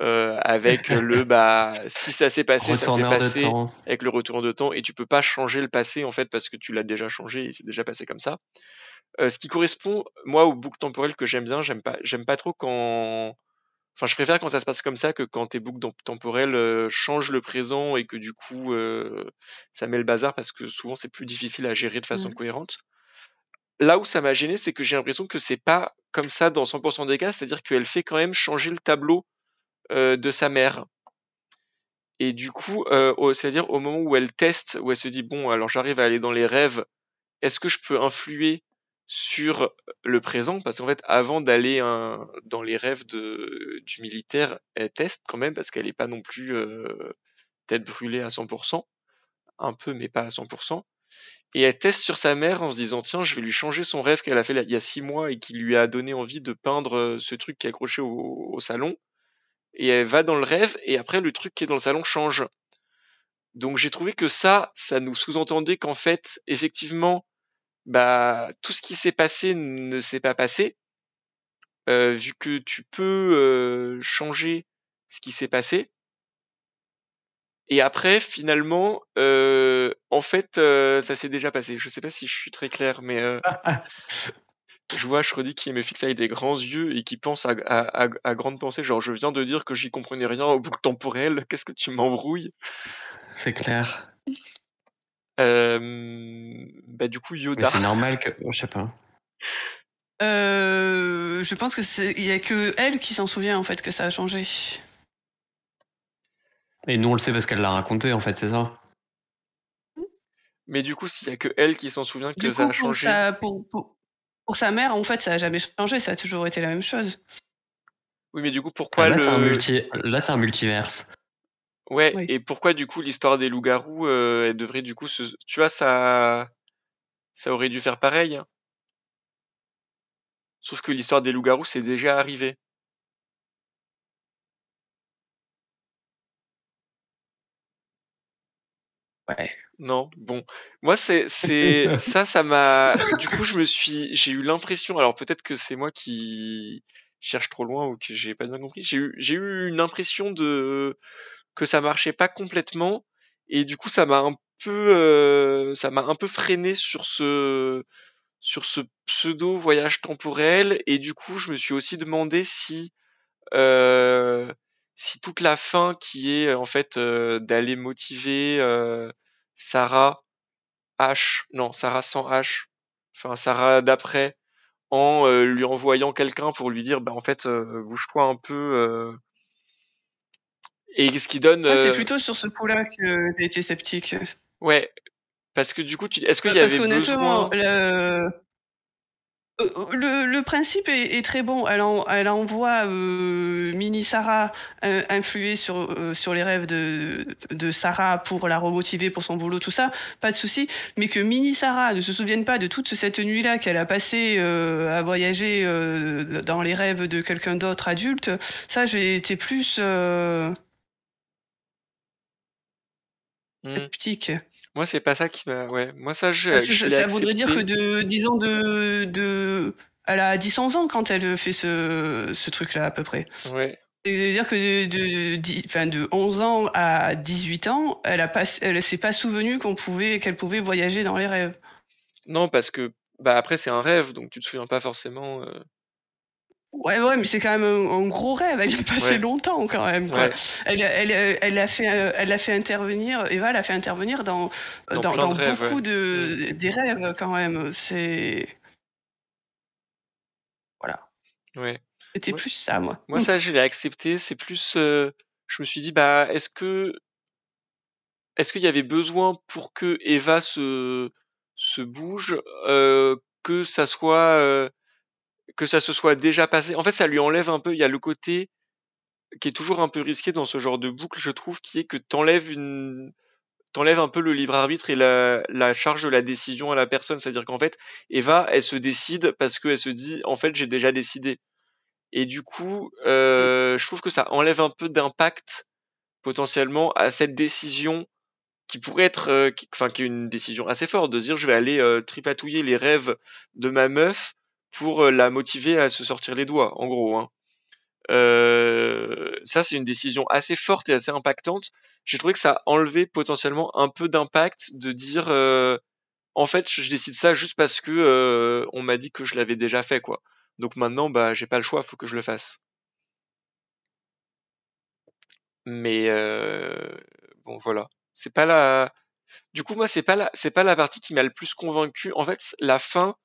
avec le bah si ça s'est passé, ça s'est Retourneur de passé temps. avec le retour de temps, et tu peux pas changer le passé en fait parce que tu l'as déjà changé et c'est déjà passé comme ça. Ce qui correspond moi aux boucles temporelles que j'aime bien, j'aime pas trop quand enfin je préfère quand ça se passe comme ça que quand tes boucles temporelles changent le présent et que du coup ça met le bazar parce que souvent c'est plus difficile à gérer de façon cohérente. Là où ça m'a gêné, c'est que j'ai l'impression que c'est pas comme ça dans 100% des cas, c'est-à-dire qu'elle fait quand même changer le tableau de sa mère. Et du coup, c'est-à-dire au moment où elle teste, où elle se dit bon, alors j'arrive à aller dans les rêves, est-ce que je peux influer sur le présent? Parce qu'en fait, avant d'aller dans les rêves du militaire, elle teste quand même parce qu'elle n'est pas non plus tête brûlée à 100%, un peu mais pas à 100%. Et elle teste sur sa mère en se disant tiens, je vais lui changer son rêve qu'elle a fait il y a 6 mois et qui lui a donné envie de peindre ce truc qui est accroché au salon. Et elle va dans le rêve et après le truc qui est dans le salon change. Donc j'ai trouvé que ça nous sous-entendait qu'en fait, effectivement, bah tout ce qui s'est passé ne s'est pas passé, vu que tu peux changer ce qui s'est passé. Et après, finalement, en fait, ça s'est déjà passé. Je sais pas si je suis très clair, mais je vois Schrödinger qui me fixe avec des grands yeux et qui pense à grandes pensées. Genre, je viens de dire que j'y comprenais rien aux boucles temporelles. Qu'est-ce que tu m'embrouilles? C'est clair. Bah du coup, Mais Yoda. c'est normal que. Je sais pas. Je pense que il y a que elle qui s'en souvient en fait que ça a changé. Et nous, on le sait parce qu'elle l'a raconté, en fait, c'est ça. Mais du coup, s'il y a que elle qui s'en souvient que Du ça coup, a changé. pour sa mère, en fait, ça a jamais changé, ça a toujours été la même chose. Oui, mais du coup, Ah, pourquoi là, le. là, c'est un multiverse. Ouais, Oui. et pourquoi du coup l'histoire des loups-garous, elle devrait du coup se. Tu vois, ça aurait dû faire pareil, hein. Sauf que l'histoire des loups-garous, c'est déjà arrivé. Ouais. Non, bon. Moi, ça du coup, j'ai eu l'impression, alors peut-être que c'est moi qui cherche trop loin ou que j'ai pas bien compris. J'ai eu une impression que ça marchait pas complètement. Et du coup, ça m'a un peu freiné sur ce pseudo voyage temporel. Et du coup, je me suis aussi demandé euh, si toute la fin qui est en fait d'aller motiver Sarah non, Sarah sans H, enfin Sarah d'après, en lui envoyant quelqu'un pour lui dire, bah en fait, bouge-toi un peu, et ce qui donne, Moi, c'est plutôt sur ce coup-là que j'ai été sceptique. ouais, parce que du coup, est-ce qu'il y Parce avait qu'honnêtement, besoin, le principe est très bon. Elle envoie Mini Sarah influer sur les rêves de Sarah pour la remotiver pour son boulot, tout ça, pas de souci. Mais que Mini Sarah ne se souvienne pas de toute cette nuit-là qu'elle a passée à voyager dans les rêves de quelqu'un d'autre adulte, ça, j'ai été plus Hmm. sceptique. Moi, c'est pas ça qui m'a, ouais, moi ça, Parce que je l'ai ça voudrait dire que accepté, disons elle a 10-11 ans quand elle fait ce truc-là à peu près. ouais. C'est-à-dire que de 11 ans à 18 ans, elle s'est pas souvenu qu'elle pouvait voyager dans les rêves. Non, parce que, bah après, c'est un rêve, donc tu te souviens pas forcément, Ouais, ouais, mais c'est quand même un gros rêve. Elle y a passé ouais, longtemps quand même, quoi. ouais, Elle l'a fait intervenir, Eva l'a fait intervenir dans plein de dans rêves, ouais. beaucoup Hmm. des rêves quand même. Voilà. Ouais. C'était Moi, plus ça, moi. moi ça, je l'ai accepté, c'est plus, je me suis dit, bah, est-ce qu'il y avait besoin pour que Eva se bouge, que que ça se soit déjà passé. En fait, ça lui enlève un peu. Il y a le côté qui est toujours un peu risqué dans ce genre de boucle, je trouve, qui est que t'enlèves un peu le libre arbitre et la charge de la décision à la personne. C'est-à-dire qu'en fait, Eva, elle se décide parce qu'elle se dit, en fait, j'ai déjà décidé. Et du coup, je trouve que ça enlève un peu d'impact potentiellement à cette décision qui pourrait être, qui est une décision assez forte, de dire je vais aller tripatouiller les rêves de ma meuf pour la motiver à se sortir les doigts, en gros, hein. Ça, c'est une décision assez forte et assez impactante. J'ai trouvé que ça enlevait potentiellement un peu d'impact de dire en fait je décide ça juste parce que on m'a dit que je l'avais déjà fait, quoi. Donc maintenant, bah j'ai pas le choix, faut que je le fasse. Mais bon, voilà. C'est pas la Du coup, moi, c'est pas la partie qui m'a le plus convaincu. En fait, la fin,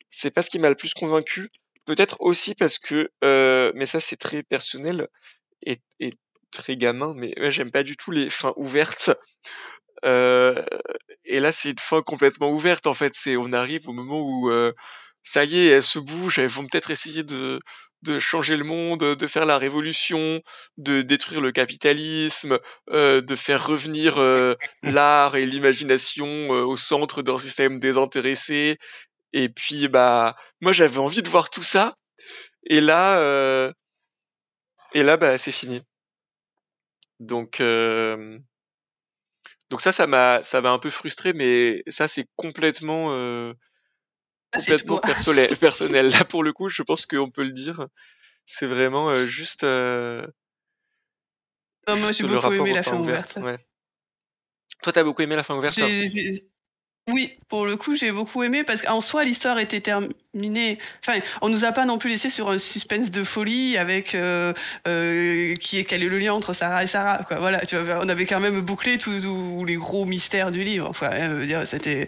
c'est pas ce qui m'a le plus convaincu. Peut-être aussi parce que, mais ça, c'est très personnel et très gamin, mais ouais, j'aime pas du tout les fins ouvertes. Euh, et là, c'est une fin complètement ouverte, en fait. On arrive au moment où, ça y est, elles se bougent, elles vont peut-être essayer de changer le monde, de faire la révolution, de détruire le capitalisme, de faire revenir l'art et l'imagination au centre d'un système désintéressé. Et puis, bah, moi, j'avais envie de voir tout ça. Et là, euh, et là, bah, c'est fini. Donc, ça m'a un peu frustré, mais ça, c'est Ça, c'est complètement toi. personnel. Là, pour le coup, je pense qu'on peut le dire. C'est vraiment Non, moi, j'ai juste le beaucoup rapport aimé aux la fins fin ouvertes. ouverte. Ouais. Toi, t'as beaucoup aimé la fin ouverte? Oui, pour le coup, j'ai beaucoup aimé parce qu'en soi, l'histoire était terminée. Enfin, on nous a pas non plus laissé sur un suspense de folie avec quel est le lien entre Sarah et Sarah, quoi. Voilà, tu vois, on avait quand même bouclé tous les gros mystères du livre. Enfin, je veux dire, c'était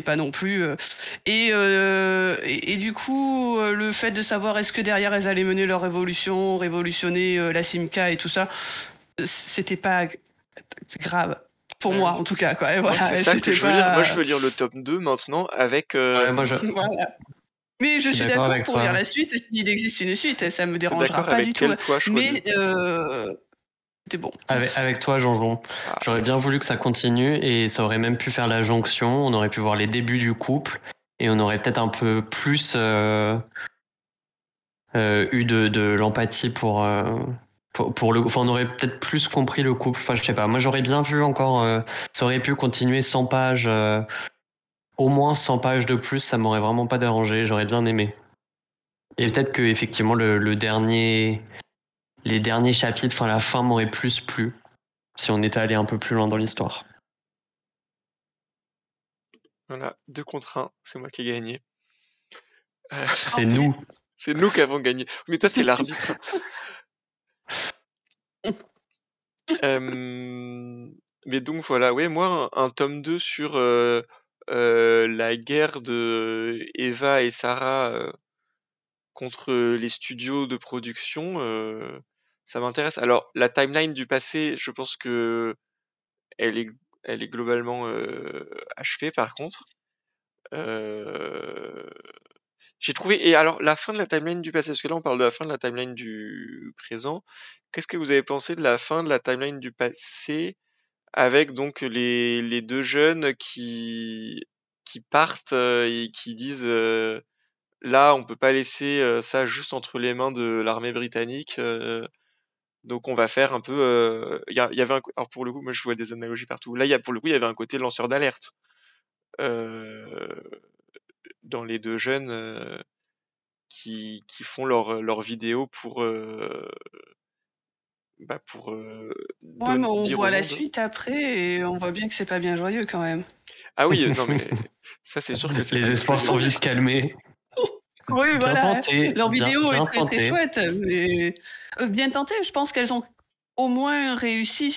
pas non plus. Et du coup, le fait de savoir est-ce que derrière elles allaient mener leur révolution, révolutionner la Simca et tout ça, c'était pas grave. Pour Ah moi, oui. en tout cas, quoi. Et Moi, voilà, c'est ça que c'était je veux lire. Moi, je pas. veux lire le tome 2 maintenant avec. Ouais, moi, Voilà. Mais je je suis suis d'accord d'accord avec pour lire toi. la suite, s'il existe une suite, ça me T'es dérangera d'accord pas avec du tout. quel, toi, Chouadi? Mais c'était bon. Avec toi, Jean-Jean. Ah, J'aurais bien yes. voulu que ça continue et ça aurait même pu faire la jonction. On aurait pu voir les débuts du couple et on aurait peut-être un peu plus eu de l'empathie pour le. Enfin, on aurait peut-être plus compris le couple. Enfin, je sais pas. Moi, j'aurais bien vu encore. Ça aurait pu continuer 100 pages. Au moins 100 pages de plus, ça m'aurait vraiment pas dérangé. J'aurais bien aimé. Et peut-être que effectivement les derniers chapitres, enfin la fin m'aurait plus plu si on était allé un peu plus loin dans l'histoire. Voilà, 2 contre 1, c'est moi qui ai gagné. C'est nous. C'est nous qui avons gagné. Mais toi, t'es l'arbitre. Mais donc voilà, ouais, moi, un tome 2 sur la guerre de Eva et Sarah contre les studios de production, ça m'intéresse. Alors, la timeline du passé, je pense que elle est, elle est globalement achevée, par contre. Euh, J'ai trouvé. Et alors, la fin de la timeline du passé, parce que là, on parle de la fin de la timeline du présent. Qu'est-ce que vous avez pensé de la fin de la timeline du passé avec donc les deux jeunes qui partent et qui disent là, on peut pas laisser ça juste entre les mains de l'armée britannique. Donc on va faire un peu. Il y avait alors pour le coup, moi je vois des analogies partout. Là, pour le coup, il y avait un côté lanceur d'alerte euh, dans les deux jeunes qui font leur vidéo pour Ouais, mais on dire au voit la monde. suite après et on voit bien que c'est pas bien joyeux quand même. Ah oui, non mais ça c'est sûr que c'est pas Les très espoirs sont joyeux. vite calmés. Oui, Bien voilà. tenté, Leur bien, vidéo est bien très très tenté. chouette, mais bien tenté. Je pense qu'elles ont au moins réussi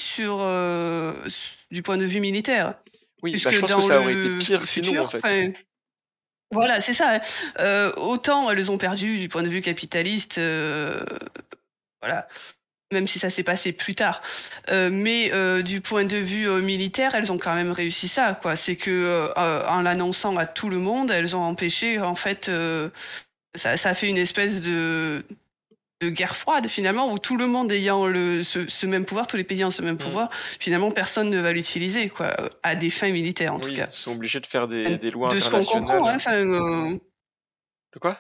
du point de vue militaire, Oui, bah puisque je pense que dans ça aurait été le pire sinon en futur, fait. enfin, voilà, c'est ça. Autant elles ont perdu du point de vue capitaliste, voilà, même si ça s'est passé plus tard. Mais du point de vue militaire, elles ont quand même réussi ça, quoi. C'est que en l'annonçant à tout le monde, elles ont empêché, en fait, ça a fait une espèce de guerre froide finalement, où tout le monde ayant ce même pouvoir, tous les pays ayant ce même Hmm. pouvoir, finalement personne ne va l'utiliser, quoi, à des fins militaires en tout Oui, cas. ils sont obligés de faire des lois De ce qu'on comprend, hein, internationales. enfin, De quoi?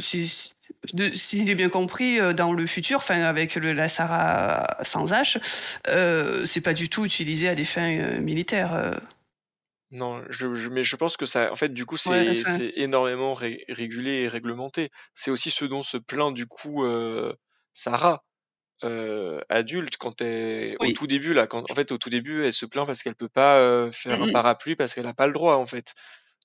si j'ai bien compris, dans le futur, enfin avec la Sarah sans H, c'est pas du tout utilisé à des fins militaires. Non, mais je pense que ça, en fait, du coup, Ouais, c'est enfin, c'est énormément régulé et réglementé. C'est aussi ce dont se plaint du coup Sarah, adulte, quand au oui. tout début là, en fait au tout début, elle se plaint parce qu'elle peut pas faire un Mm, parapluie parce qu'elle a pas le droit en fait.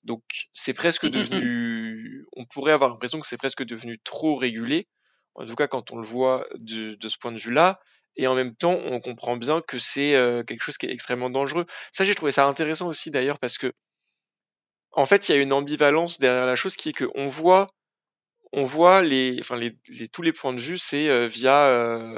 Donc c'est presque mm, mm, mm, mm. devenu, on pourrait avoir l'impression que c'est presque devenu trop régulé, en tout cas quand on le voit de ce point de vue-là, et en même temps on comprend bien que c'est quelque chose qui est extrêmement dangereux. Ça j'ai trouvé ça intéressant aussi d'ailleurs parce que en fait il y a une ambivalence derrière la chose qui est que on voit tous les points de vue, c'est via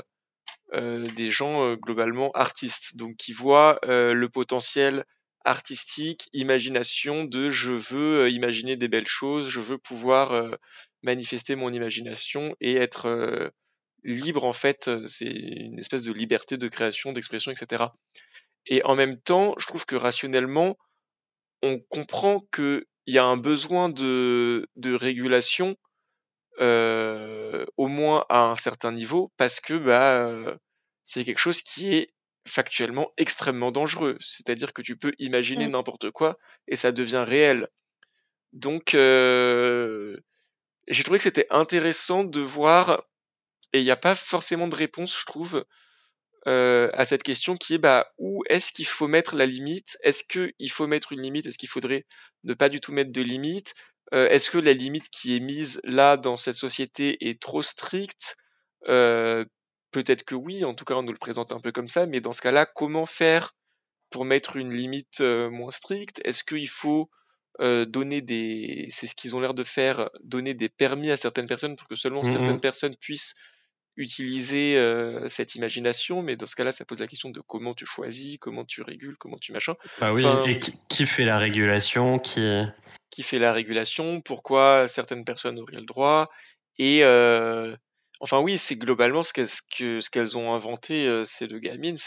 des gens globalement artistes, donc qui voient le potentiel artistique, imagination de je veux imaginer des belles choses, je veux pouvoir manifester mon imagination et être libre en fait, c'est une espèce de liberté de création, d'expression, etc. Et en même temps, je trouve que rationnellement, on comprend qu'il y a un besoin de régulation au moins à un certain niveau, parce que c'est quelque chose qui est factuellement extrêmement dangereux. C'est-à-dire que tu peux imaginer Mm. n'importe quoi et ça devient réel. Donc j'ai trouvé que c'était intéressant de voir, et il n'y a pas forcément de réponse, je trouve, à cette question qui est où est-ce qu'il faut mettre la limite? Est-ce qu'il faut mettre une limite? Est-ce qu'il faudrait ne pas du tout mettre de limite? Est-ce que la limite qui est mise là dans cette société est trop stricte? Euh, Peut-être que oui, en tout cas on nous le présente un peu comme ça, mais dans ce cas-là, comment faire pour mettre une limite moins stricte? Est-ce qu'il faut c'est ce qu'ils ont l'air de faire, donner des permis à certaines personnes pour que seulement certaines Mhm. personnes puissent utiliser cette imagination, mais dans ce cas-là, ça pose la question de comment tu choisis, comment tu régules, comment tu machin. Bah oui, Enfin, et qui fait la régulation, qui fait la régulation, pourquoi certaines personnes auraient le droit, et enfin oui, c'est globalement ce qu'elles ont inventé, ces deux gamines,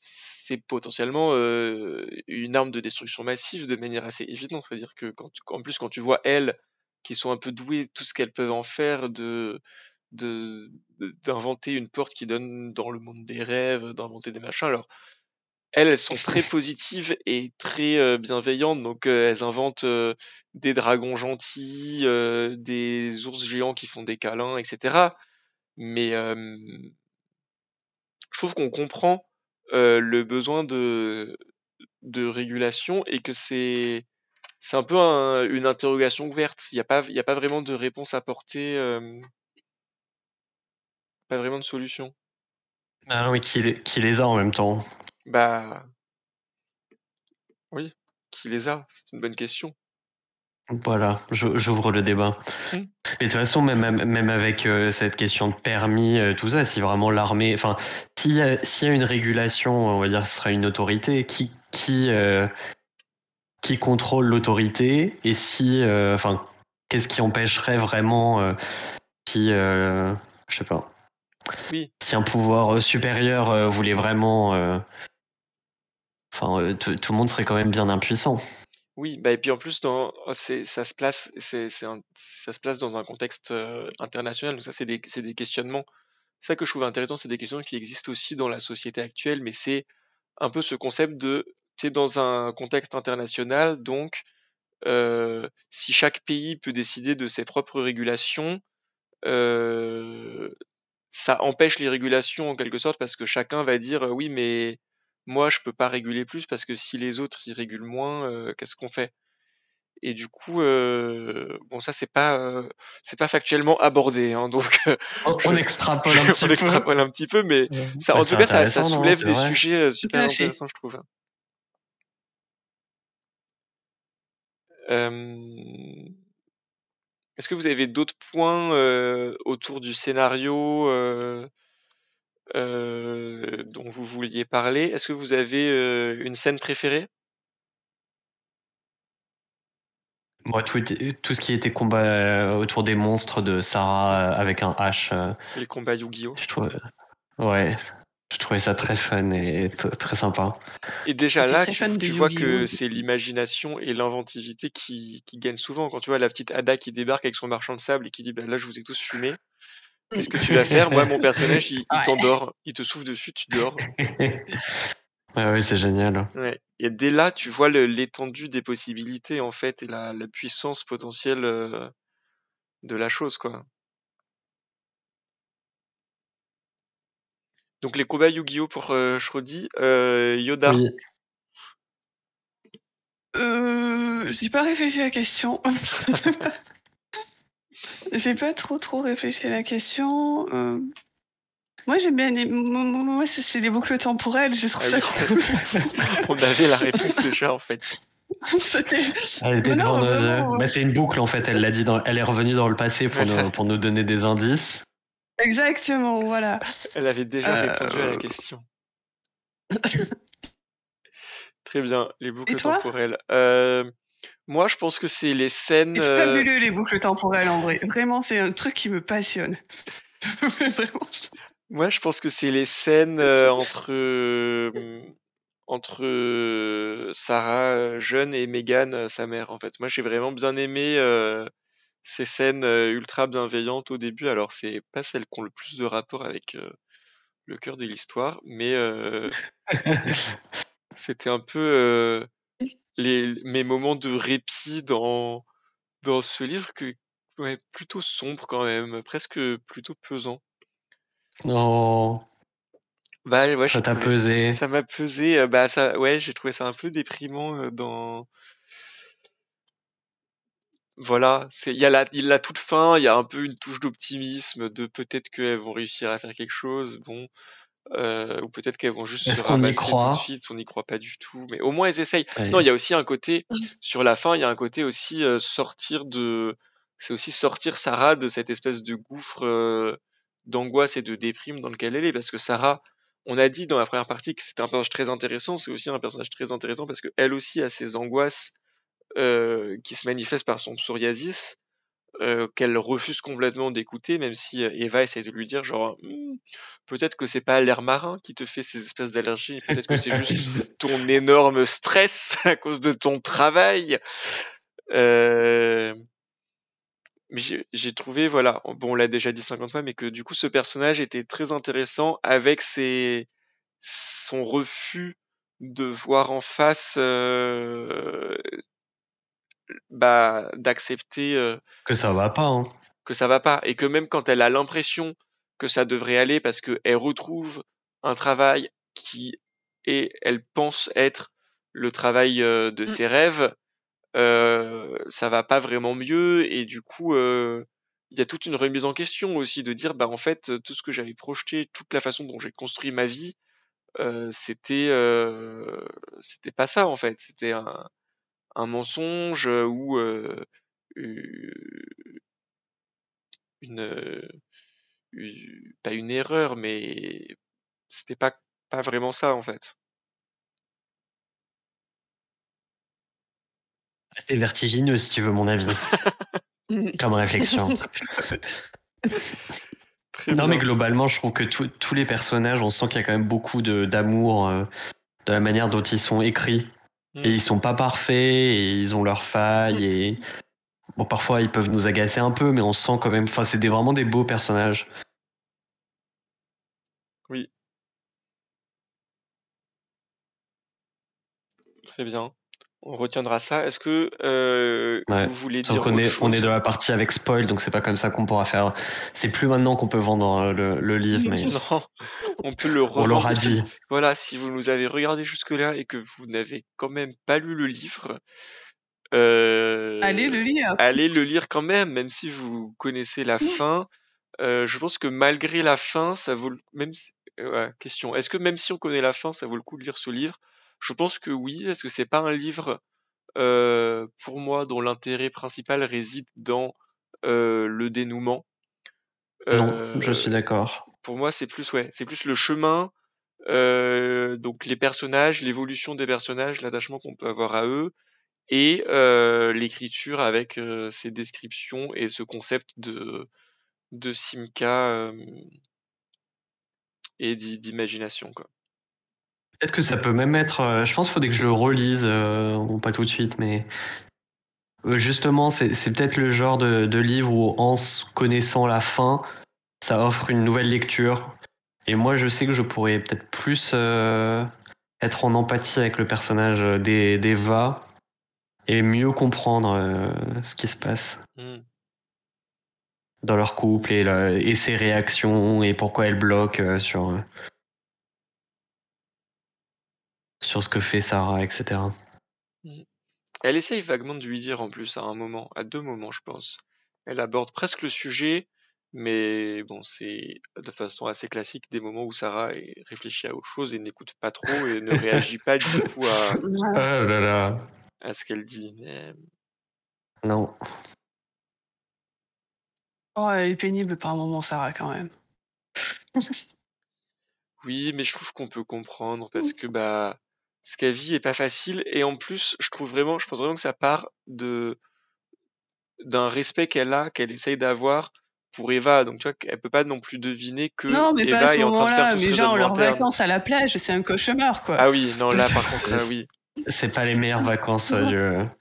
c'est potentiellement une arme de destruction massive de manière assez évidente. C'est-à-dire que en plus quand tu vois elles qui sont un peu douées, tout ce qu'elles peuvent en faire d'inventer une porte qui donne dans le monde des rêves, d'inventer des machins. Alors elles sont très positives et très bienveillantes, donc elles inventent des dragons gentils, des ours géants qui font des câlins, etc. Mais je trouve qu'on comprend le besoin de régulation et que c'est un peu une interrogation ouverte. Il y a pas vraiment de réponse apportée, pas vraiment de solution. Ah oui, qui les a en même temps. Bah oui, qui les a? C'est une bonne question. Voilà, j'ouvre le débat. Et de toute façon, même avec cette question de permis, tout ça, si vraiment l'armée, enfin, s'il y a une régulation, on va dire, ce sera une autorité qui contrôle l'autorité, et si, enfin, qu'est-ce qui empêcherait vraiment si, je sais pas, Oui. si un pouvoir supérieur voulait vraiment, enfin, tout le monde serait quand même bien impuissant. Oui, bah et puis en plus ça se place ça se place dans un contexte international. Donc ça c'est des questionnements. Ça que je trouve intéressant, c'est des questions qui existent aussi dans la société actuelle, mais c'est un peu ce concept de tu es dans un contexte international, donc si chaque pays peut décider de ses propres régulations, euh, ça empêche les régulations en quelque sorte parce que chacun va dire oui mais moi je peux pas réguler plus parce que si les autres ils régulent moins, qu'est-ce qu'on fait? Et du coup, bon ça c'est pas factuellement abordé, hein, donc On extrapole un petit on peu. extrapole un petit peu, mais ça, Bah, en c'est tout cas ça intéressant, non, soulève c'est des vrai. sujets super à fait. intéressants, je trouve. Est-ce que vous avez d'autres points autour du scénario dont vous vouliez parler? Est-ce que vous avez une scène préférée? Moi, tout ce qui était combat autour des monstres de Sarah avec un H, Les combats Yu-Gi-Oh! je trouve, ouais, je trouvais ça très fun et très sympa. Et déjà J'étais là, très fan de tu vois Yu-Gi-Oh! que c'est l'imagination et l'inventivité qui gagnent souvent. Quand tu vois la petite Ada qui débarque avec son marchand de sable et qui dit bah, là je vous ai tous fumés, qu'est-ce que tu vas faire? Moi mon personnage il Ouais. t'endort, il te souffle dessus, tu dors. Ouais, ouais, c'est génial. Ouais. Et dès là tu vois l'étendue des possibilités en fait et la puissance potentielle de la chose quoi. Donc les combats Yu-Gi-Oh pour Shrodi, Yoda. Oui. J'ai pas réfléchi à la question. J'ai pas trop réfléchi à la question. Moi, j'aime bien moi, c'est des boucles temporelles. Je trouve Ah ça oui. cool. On avait la réponse déjà en fait. Elle était Mais devant non, nos yeux. vraiment. Bah, c'est une boucle en fait. Elle l'a dit. Elle est revenue dans le passé Voilà. pour nous donner des indices. Exactement, voilà. Elle avait déjà répondu à la question. Très bien, les Et boucles toi? temporelles. Moi, je pense que c'est les scènes. C'est fabuleux les boucles temporelles en vrai. Vraiment, c'est un truc qui me passionne. Vraiment. Moi, je pense que c'est les scènes entre Sarah jeune et Megan, sa mère. En fait, moi, j'ai vraiment bien aimé ces scènes ultra bienveillantes au début. Alors, c'est pas celles qui ont le plus de rapport avec le cœur de l'histoire, mais c'était un peu mes moments de répit dans ce livre que ouais, plutôt sombre quand même, presque plutôt pesant. Non, Bah ouais, ça t'a pesé. ça m'a pesé, bah ça, ouais, j'ai trouvé ça un peu déprimant dans. Voilà, il y a la toute fin, il y a un peu une touche d'optimisme de peut-être qu'elles vont réussir à faire quelque chose, bon, ou peut-être qu'elles vont juste se Est-ce qu'on y ramasser tout de croit? suite, on n'y croit pas du tout, mais au moins elles essayent. Ouais. Non, il y a aussi un côté, sur la fin, il y a un côté aussi c'est aussi sortir Sarah de cette espèce de gouffre d'angoisse et de déprime dans lequel elle est, parce que Sarah, on a dit dans la première partie que c'était un personnage très intéressant, c'est aussi un personnage très intéressant parce qu'elle aussi a ses angoisses qui se manifestent par son psoriasis, qu'elle refuse complètement d'écouter, même si Eva essaie de lui dire genre peut-être que c'est pas l'air marin qui te fait ces espèces d'allergies, peut-être que c'est juste ton énorme stress à cause de ton travail. Mais j'ai trouvé, voilà, bon, on l'a déjà dit 50 fois, mais que du coup ce personnage était très intéressant avec son refus de voir en face, d'accepter Que ça va pas, hein. que ça va pas, et que même quand elle a l'impression que ça devrait aller parce qu'elle retrouve un travail qui elle pense être le travail de ses rêves, ça va pas vraiment mieux, et du coup il y a toute une remise en question aussi de dire bah en fait tout ce que j'avais projeté, toute la façon dont j'ai construit ma vie, c'était pas ça en fait, c'était un mensonge ou une pas une erreur, mais c'était pas vraiment ça en fait. C'est vertigineux si tu veux mon avis. Comme réflexion. Très Non, bien. mais globalement, je trouve que tous les personnages, on sent qu'il y a quand même beaucoup d'amour de la manière dont ils sont écrits. Et ils sont pas parfaits, et ils ont leurs failles, et bon, parfois ils peuvent nous agacer un peu, mais on sent quand même. Enfin, c'est vraiment des beaux personnages. Oui. Très bien. On retiendra ça. Est-ce que Ouais. vous voulez Sauf dire qu'on autre on est chose? dans la partie avec spoil, donc c'est pas comme ça qu'on pourra faire. C'est plus maintenant qu'on peut vendre le livre, mais Non, on peut le on revendre l'aura si, dit. voilà, si vous nous avez regardé jusque-là et que vous n'avez quand même pas lu le livre, Allez le lire. allez le lire quand même si vous connaissez la fin. Je pense que malgré la fin, ça vaut même ouais, question. Est-ce que même si on connaît la fin, ça vaut le coup de lire ce livre? Je pense que oui. Est-ce que c'est pas un livre pour moi dont l'intérêt principal réside dans le dénouement? Non, je suis d'accord. Pour moi, c'est plus le chemin, donc les personnages, l'évolution des personnages, l'attachement qu'on peut avoir à eux, et l'écriture avec ses descriptions et ce concept de Simca et d'imagination, quoi. Peut-être que ça peut même être. Je pense qu'il faudrait que je le relise, bon, pas tout de suite, mais justement, c'est peut-être le genre de livre où, en connaissant la fin, ça offre une nouvelle lecture. Et moi, je sais que je pourrais peut-être plus être en empathie avec le personnage d'Eva et mieux comprendre ce qui se passe dans leur couple et ses réactions et pourquoi elle bloque sur ce que fait Sarah, etc. Elle essaye vaguement de lui dire en plus à deux moments, je pense. Elle aborde presque le sujet, mais bon, c'est de façon assez classique des moments où Sarah réfléchit à autre chose et n'écoute pas trop et ne réagit pas du coup Ah là là. à ce qu'elle dit. Mais... Non. Oh, elle est pénible par moments, Sarah, quand même. Oui, mais je trouve qu'on peut comprendre parce que bah ce qu'elle vit est pas facile, et en plus je pense vraiment que ça part d'un respect qu'elle essaye d'avoir pour Eva, donc tu vois qu'elle peut pas non plus deviner que Non, mais pas à Eva ce est en train de faire moment-là. tout ce Mais genre, raisonnement leurs interne. vacances à la plage, c'est un cauchemar, quoi. Ah oui, non, là par contre, là oui. C'est pas les meilleures vacances Horrible.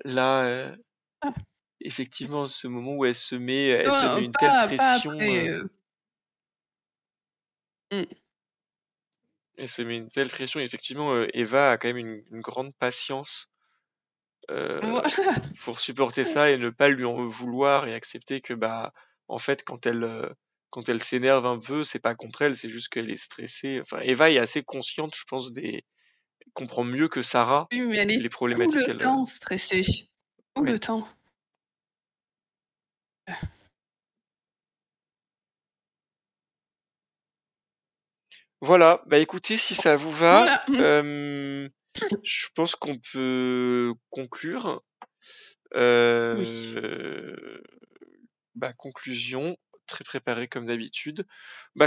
Là, effectivement, ce moment où elle se met Non, une telle pas pression, après. elle se met une telle pression, effectivement, Eva a quand même une grande patience Voilà. pour supporter ça et ne pas lui en vouloir et accepter que bah en fait quand elle s'énerve un peu, c'est pas contre elle, c'est juste qu'elle est stressée. Enfin, Eva est assez consciente, je pense, comprend mieux que Sarah Oui, mais elle est les tout problématiques le qu'elle. temps stressée. Tout Oui. le temps. Voilà, bah écoutez, si ça vous va, Voilà. je pense qu'on peut conclure. Oui. Bah conclusion. très préparé comme d'habitude.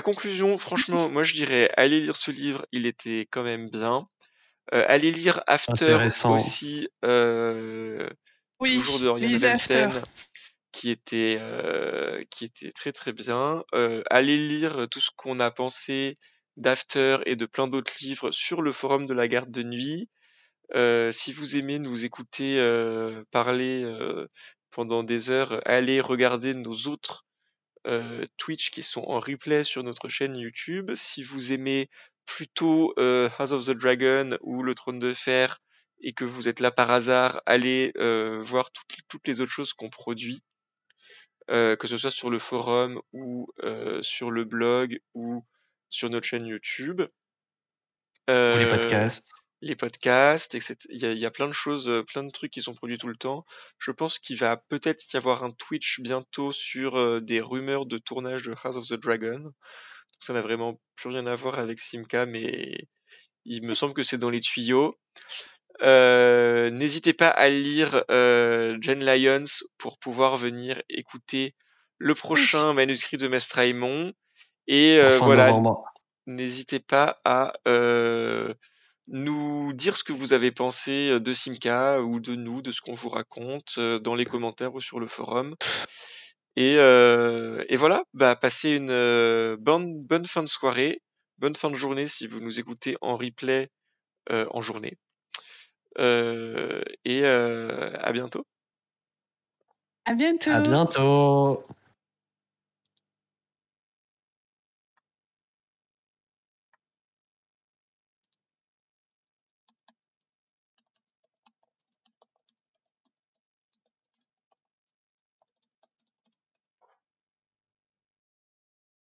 Conclusion, franchement, moi je dirais allez lire ce livre, il était quand même bien. Allez lire After Intéressant. aussi, Oui, toujours de Oriane lisez After. Velten, qui était très très bien. Allez lire tout ce qu'on a pensé d'After et de plein d'autres livres sur le forum de la garde de nuit. Si vous aimez nous écouter parler pendant des heures, allez regarder nos autres Twitch qui sont en replay sur notre chaîne YouTube. Si vous aimez plutôt House of the Dragon ou le Trône de Fer et que vous êtes là par hasard, allez voir toutes les autres choses qu'on produit, que ce soit sur le forum ou sur le blog ou sur notre chaîne YouTube. Ou les Euh, podcasts. les podcasts, etc. Il y a plein de choses, plein de trucs qui sont produits tout le temps. Je pense qu'il va peut-être y avoir un Twitch bientôt sur des rumeurs de tournage de House of the Dragon. Donc ça n'a vraiment plus rien à voir avec Simca, mais il me semble que c'est dans les tuyaux. N'hésitez pas à lire Jen Lyons pour pouvoir venir écouter le prochain manuscrit de Mestre Aymon. Et Fin voilà, novembre. n'hésitez pas à nous dire ce que vous avez pensé de Simca ou de nous, de ce qu'on vous raconte dans les commentaires ou sur le forum. Et voilà, passez une bonne fin de soirée, bonne fin de journée si vous nous écoutez en replay en journée. Et à bientôt. À bientôt. À bientôt.